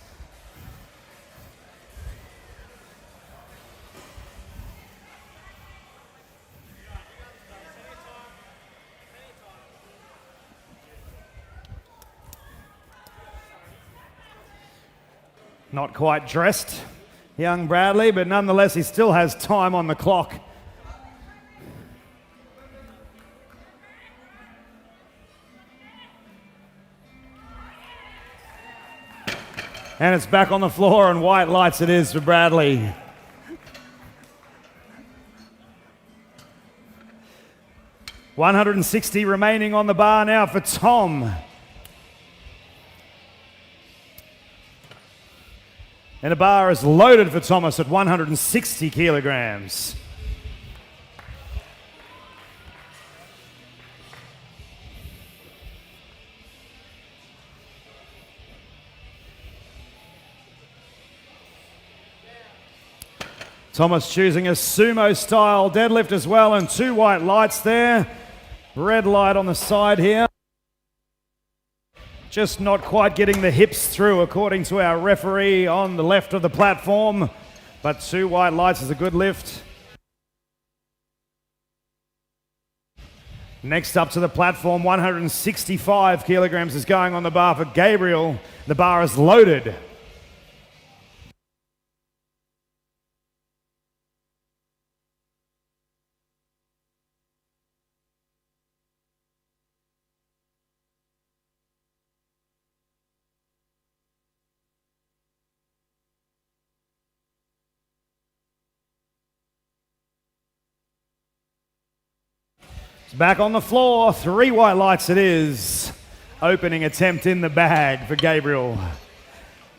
Not quite dressed, young Bradley, but nonetheless he still has time on the clock. And it's back on the floor, and white lights it is for Bradley. $160 remaining on the bar now for Tom. And the bar is loaded for Thomas at 160 kilograms. Thomas choosing a sumo-style deadlift as well, and 2 white lights there. Red light on the side here. Just not quite getting the hips through, according to our referee on the left of the platform. But 2 white lights is a good lift. Next up to the platform, 165 kilograms is going on the bar for Gabriel. The bar is loaded. Back on the floor, 3 white lights it is. Opening attempt in the bag for Gabriel.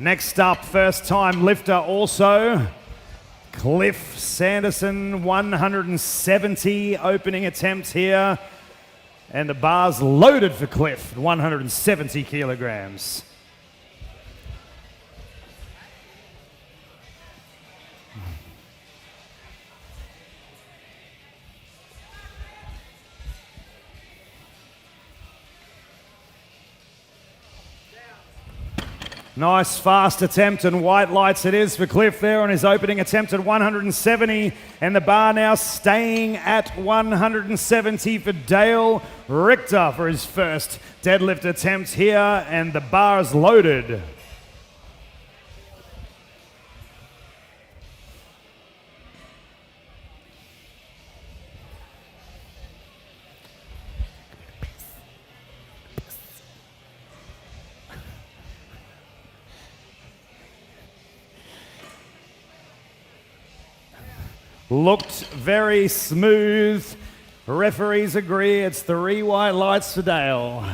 Next up, first time lifter also. Cliff Sanderson, 170 opening attempts here. And the bar's loaded for Cliff, 170 kilograms. Nice fast attempt, and white lights it is for Cliff there on his opening attempt at 170, and the bar now staying at 170 for Dale Richter for his first deadlift attempt here, and the bar is loaded. Looked very smooth. Referees agree it's 3 white lights for Dale.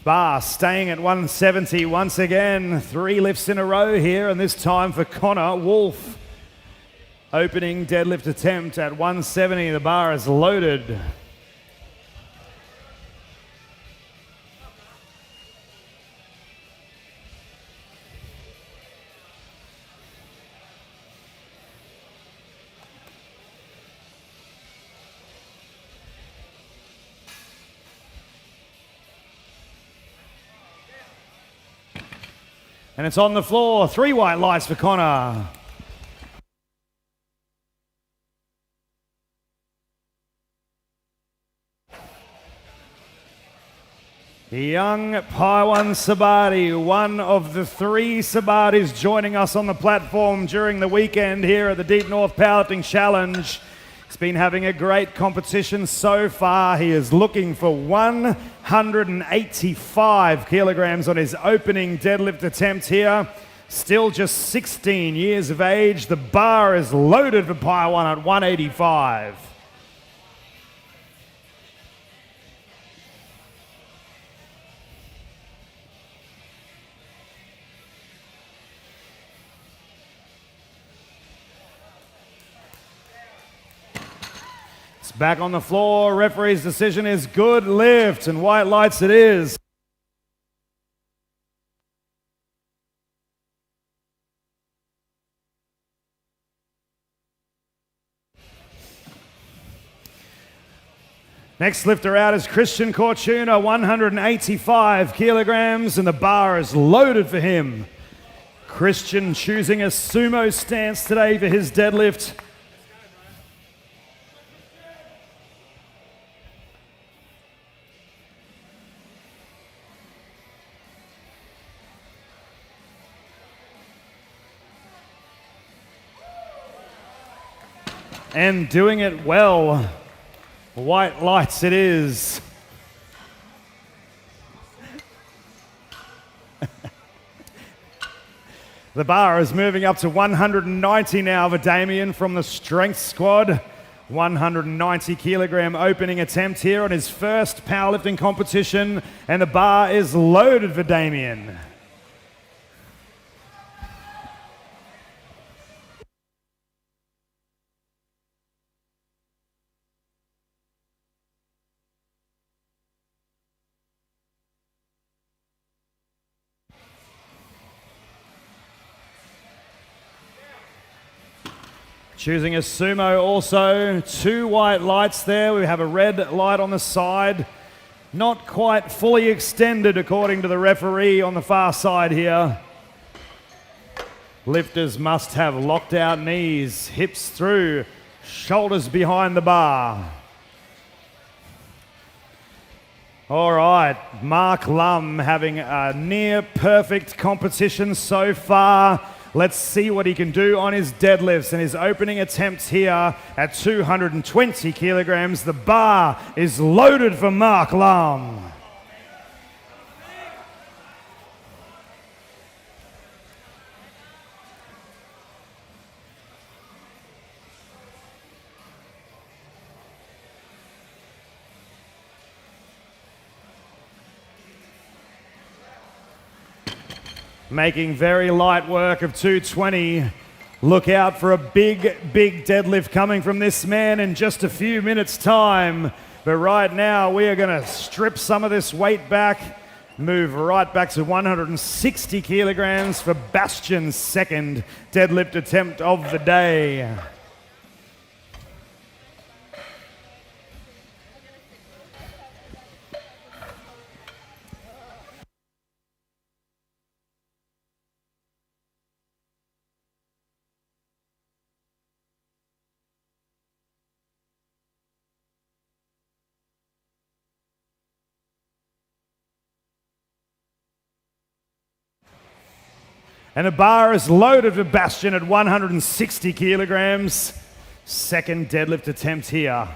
Bar staying at 170 once again. 3 lifts in a row here, and this time for Connor Wolf. Opening deadlift attempt at 170. The bar is loaded. And it's on the floor, 3 white lights for Connor. Young Paiwan Sabadi, one of the 3 Sabadis joining us on the platform during the weekend here at the Deep North Powerlifting Challenge. He's been having a great competition so far. He is looking for 185 kilograms on his opening deadlift attempt here. Still just 16 years of age. The bar is loaded for Paiwan at 185. Back on the floor, referee's decision is good lift, and white lights it is. Next lifter out is Christian Cortuna, 185 kilograms, and the bar is loaded for him. Christian choosing a sumo stance today for his deadlift. and doing it well. White lights it is. The bar is moving up to 190 now for Damien from the strength squad. 190 kilogram opening attempt here on his first powerlifting competition, and the bar is loaded for Damien. Choosing a sumo also, 2 white lights there. We have a red light on the side. Not quite fully extended according to the referee on the far side here. Lifters must have locked out knees, hips through, shoulders behind the bar. All right, Mark Lum having a near perfect competition so far. Let's see what he can do on his deadlifts and his opening attempts here at 220 kilograms. The bar is loaded for Mark Lum. Making very light work of 220. Look out for a big deadlift coming from this man in just a few minutes' time. But right now, we are going to strip some of this weight back, move right back to 160 kilograms for Bastien's second deadlift attempt of the day. And the bar is loaded for Bastien at 160 kilograms. Second deadlift attempt here.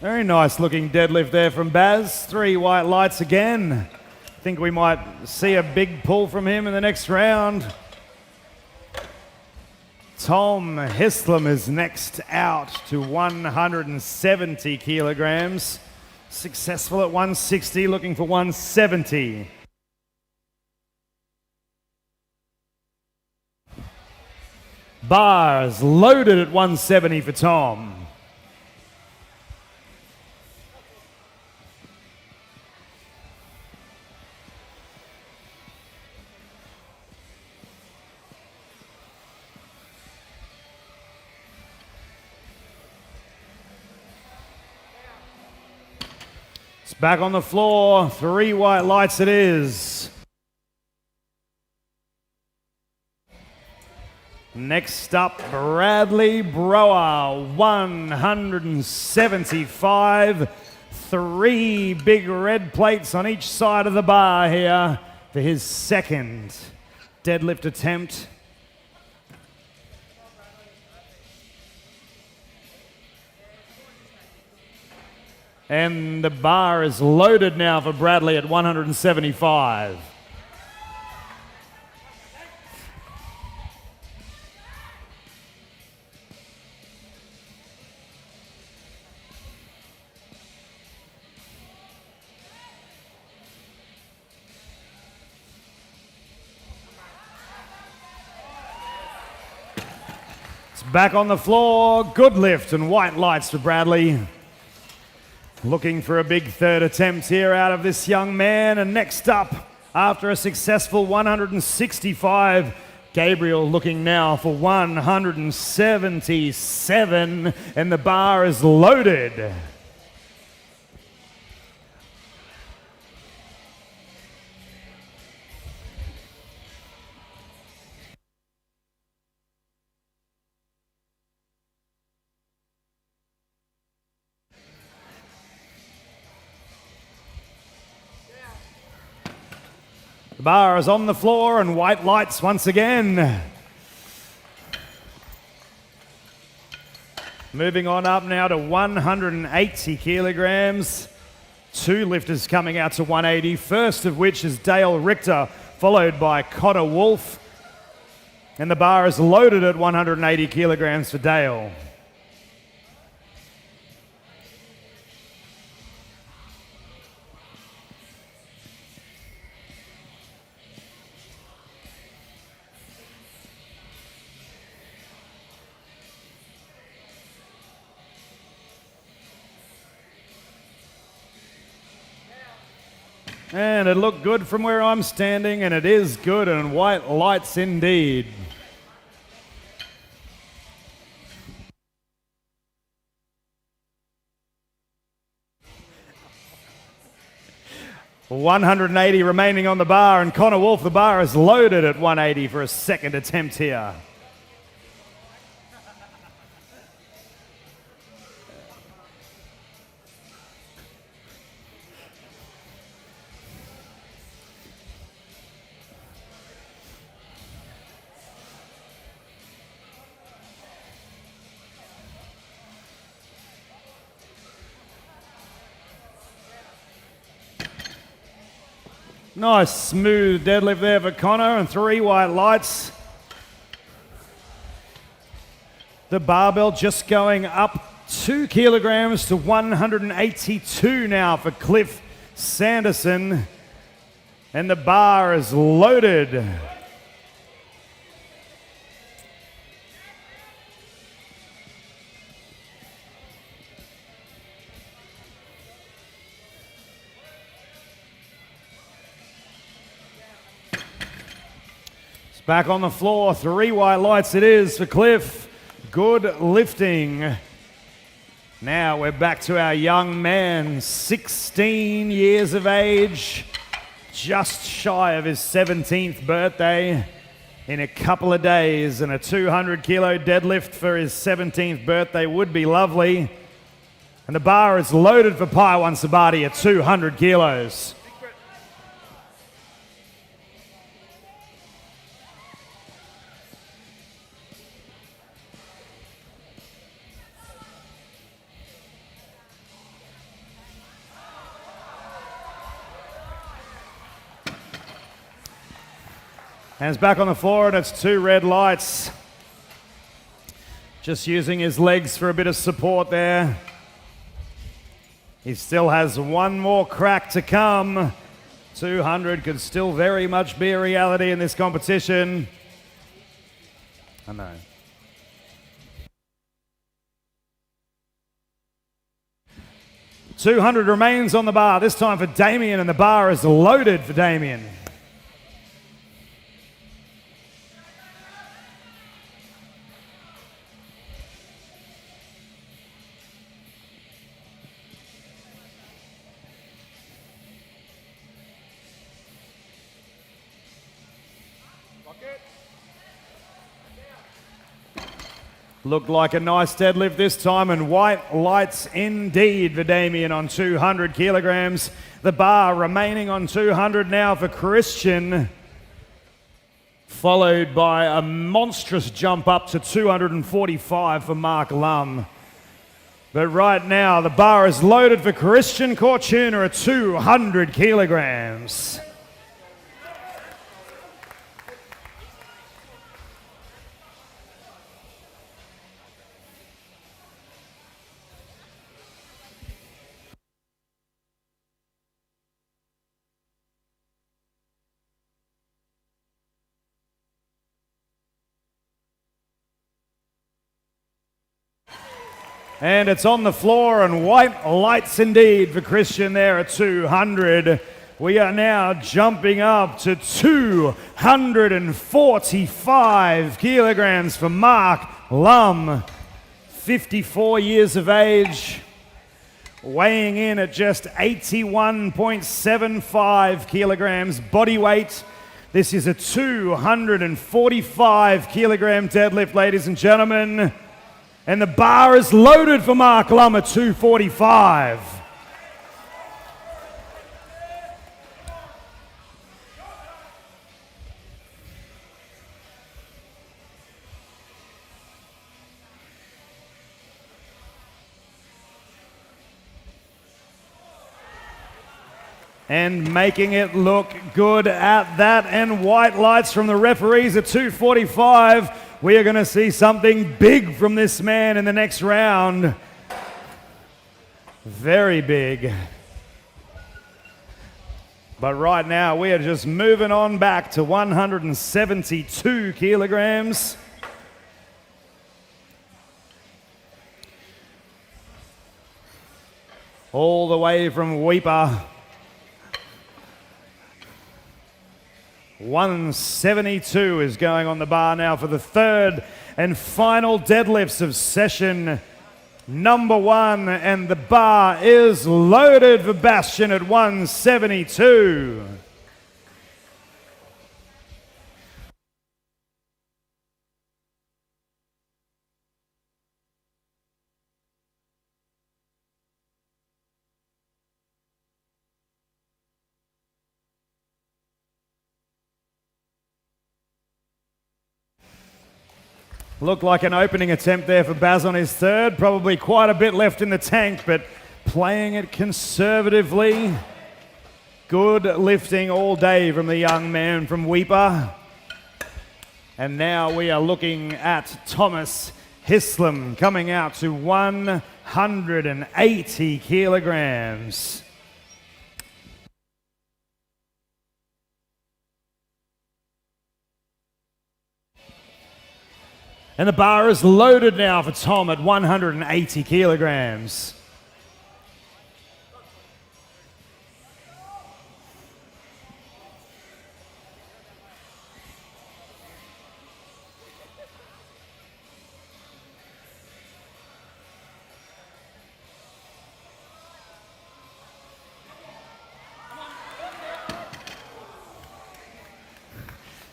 Very nice looking deadlift there from Baz. 3 white lights again. I think we might see a big pull from him in the next round. Tom Hislam is next out to 170 kilograms. Successful at 160, looking for 170. Bars loaded at 170 for Tom. Back on the floor, 3 white lights it is. Next up, Bradley Brower, 175. 3 big red plates on each side of the bar here for his second deadlift attempt. And the bar is loaded now for Bradley at 175. It's back on the floor. Good lift and white lights for Bradley. Looking for a big third attempt here out of this young man. And next up, after a successful 165, Gabriel looking now for 177, and the bar is loaded. The bar is on the floor and white lights once again. Moving on up now to 180 kilograms. Two lifters coming out to 180, first of which is Dale Richter, followed by Connor Wolf. And the bar is loaded at 180 kilograms for Dale. And it looked good from where I'm standing, and it is good, and white lights indeed. $180 remaining on the bar, and Connor Wolf, the bar is loaded at 180 for a second attempt here. Nice smooth deadlift there for Connor, and 3 white lights. The barbell just going up 2 kilograms to 182 now for Cliff Sanderson. And the bar is loaded. Back on the floor, 3 white lights it is for Cliff. Good lifting. Now we're back to our young man, 16 years of age, just shy of his 17th birthday in a couple of days, and a 200 kilo deadlift for his 17th birthday would be lovely. And the bar is loaded for Paiwan Sabadi at 200 kilos. Hands back on the floor, and it's 2 red lights. Just using his legs for a bit of support there. He still has 1 more crack to come. 200 could still very much be a reality in this competition. I know. $200 remains on the bar, this time for Damien, and the bar is loaded for Damien. Looked like a nice deadlift this time, and white lights indeed for Damien on 200 kilograms. The bar remaining on 200 now for Christian, followed by a monstrous jump up to 245 for Mark Lum. But right now, the bar is loaded for Christian Cortuna at 200 kilograms. And it's on the floor, and white lights indeed for Christian there at 200. We are now jumping up to 245 kilograms for Mark Lum, 54 years of age, weighing in at just 81.75 kilograms body weight. This is a 245 kilogram deadlift, ladies and gentlemen. And the bar is loaded for Mark Lum at 245. and making it look good at that. And white lights from the referees at 2:45. We are going to see something big from this man in the next round. Very big. But right now we are just moving on back to 172 kilograms. All the way from Weipa. 172 is going on the bar now for the third and final deadlifts of session number 1, and the bar is loaded for Bastien at 172. Looked like an opening attempt there for Baz on his third. Probably quite a bit left in the tank, but playing it conservatively. Good lifting all day from the young man from Weipa. And now we are looking at Thomas Hislam coming out to 180 kilograms. And the bar is loaded now for Tom at 180 kilograms.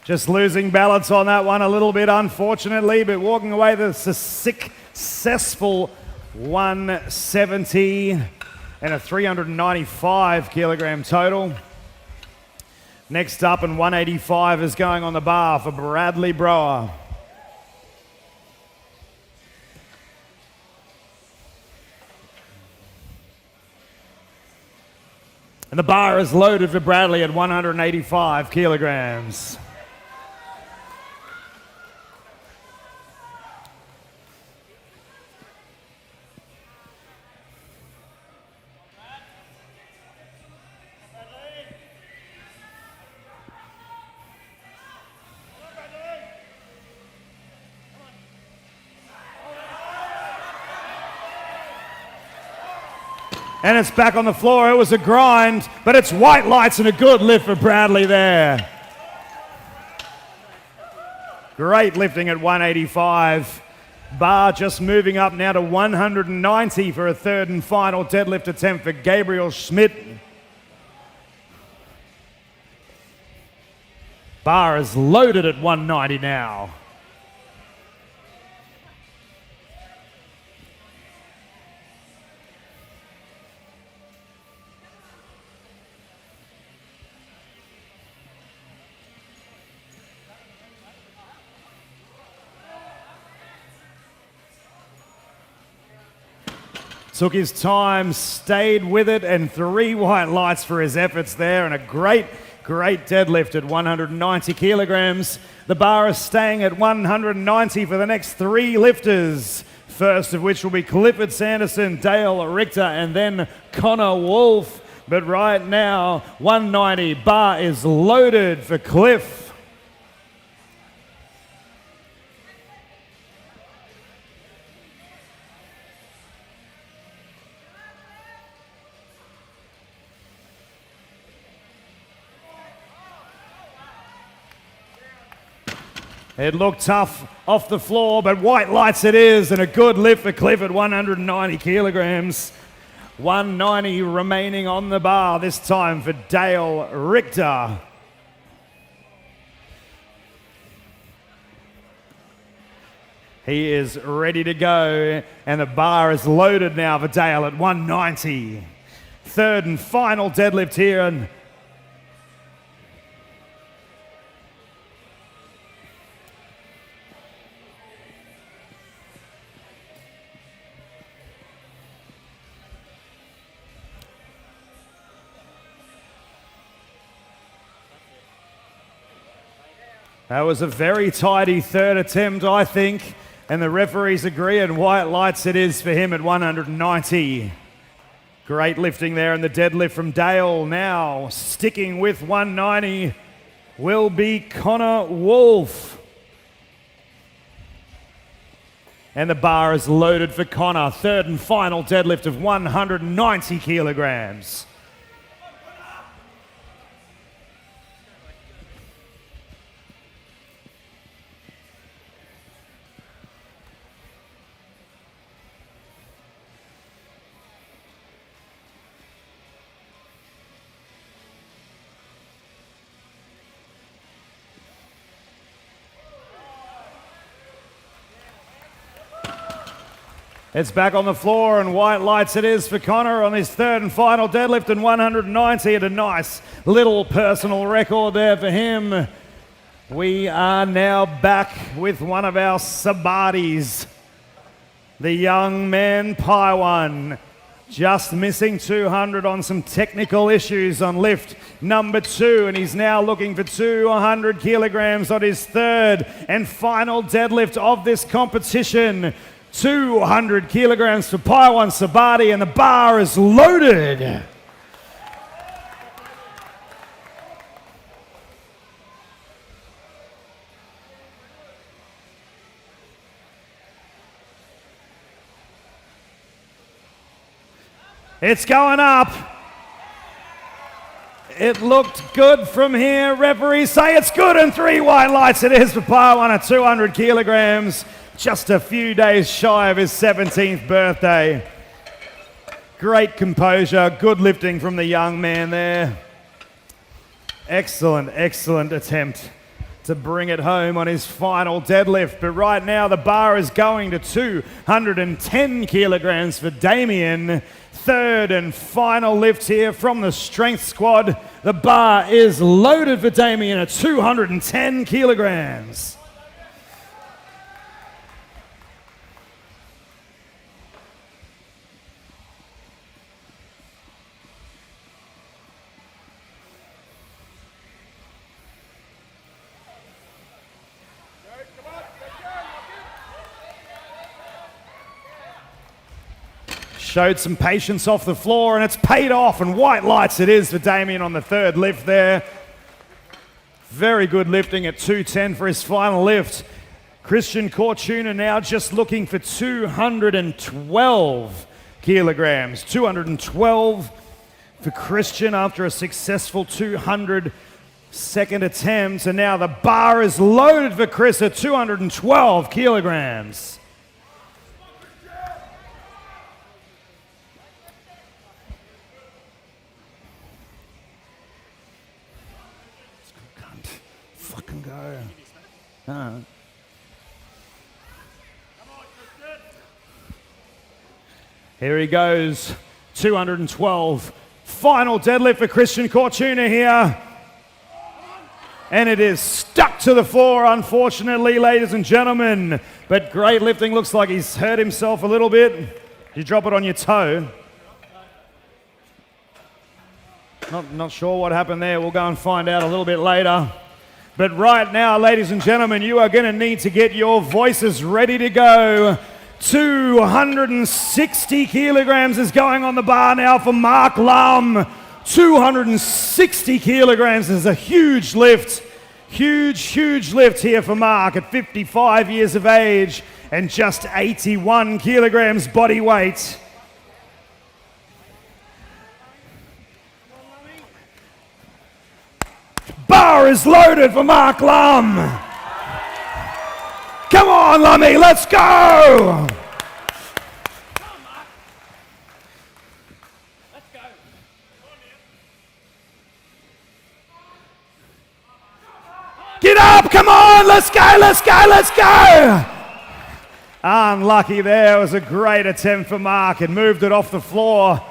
Just losing balance on that one a little bit, unfortunately, but walking away with a successful 170 and a 395 kilogram total. Next up, and 185 is going on the bar for Bradley Brower. And the bar is loaded for Bradley at 185 kilograms. And it's back on the floor. It was a grind, but it's white lights and a good lift for Bradley there. Great lifting at 185. Bar just moving up now to 190 for a third and final deadlift attempt for Gabriel Smidt. Bar is loaded at 190 now. Took his time, stayed with it, and 3 white lights for his efforts there, and a great deadlift at 190 kilograms. The bar is staying at 190 for the next 3 lifters. First of which will be Clifford Sanderson, Dale Richter, and then Connor Wolf. But right now, 190, bar is loaded for Cliff. It looked tough off the floor, but white lights it is, and a good lift for Cliff at 190 kilograms. 190 remaining on the bar, this time for Dale Richter. He is ready to go, and the bar is loaded now for Dale at 190. Third and final deadlift here, and That was a very tidy third attempt, I think, and the referees agree, and white lights it is for him at 190. Great lifting there in the deadlift from Dale. Now sticking with 190 will be Connor Wolf. And the bar is loaded for Connor. Third and final deadlift of 190 kilograms. It's back on the floor, and white lights it is for Connor on his third and final deadlift and 190 at a nice little personal record there for him. We are now back with one of our Sabadis, the young man Paiwan, just missing 200 on some technical issues on lift number 2, and he's now looking for 200 kilograms on his third and final deadlift of this competition. 200 kilograms for Paiwan Sabadi, and the bar is loaded. It's going up. It looked good from here. Referees say it's good, and 3 white lights it is for Paiwan at 200 kilograms. Just a few days shy of his 17th birthday. Great composure, good lifting from the young man there. Excellent, excellent attempt to bring it home on his final deadlift. But right now the bar is going to 210 kilograms for Damien. Third and final lift here from the strength squad. The bar is loaded for Damien at 210 kilograms. Showed some patience off the floor, and it's paid off, and white lights it is for Damien on the third lift there. Very good lifting at 210 for his final lift. Christian Cortuna now just looking for 212 kilograms. 212 for Christian after a successful 200 second attempt, and now the bar is loaded for Chris at 212 kilograms. Fucking go. No. Here he goes. 212. Final deadlift for Christian Cortuna here. And it is stuck to the floor, unfortunately, ladies and gentlemen. But great lifting. Looks like he's hurt himself a little bit. Did you drop it on your toe? Not sure what happened there. We'll go and find out a little bit later. But right now, ladies and gentlemen, you are going to need to get your voices ready to go. 260 kilograms is going on the bar now for Mark Lum. 260 kilograms is a huge lift. Huge lift here for Mark at 55 years of age and just 81 kilograms body weight. Bar is loaded for Mark Lum. Come on, Lummy, let's go! Get up, come on, let's go, let's go, let's go! Unlucky there. It was a great attempt for Mark. It moved it off the floor.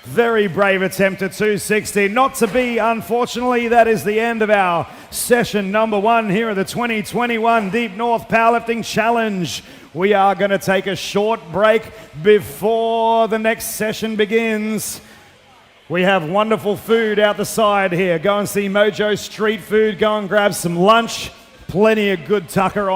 Very brave attempt at 260. Not to be, unfortunately. That is the end of our session number 1 here at the 2021 Deep North Powerlifting Challenge. We are going to take a short break before the next session begins. We have wonderful food out the side here. Go and see Mojo Street Food. Go and grab some lunch. Plenty of good tucker on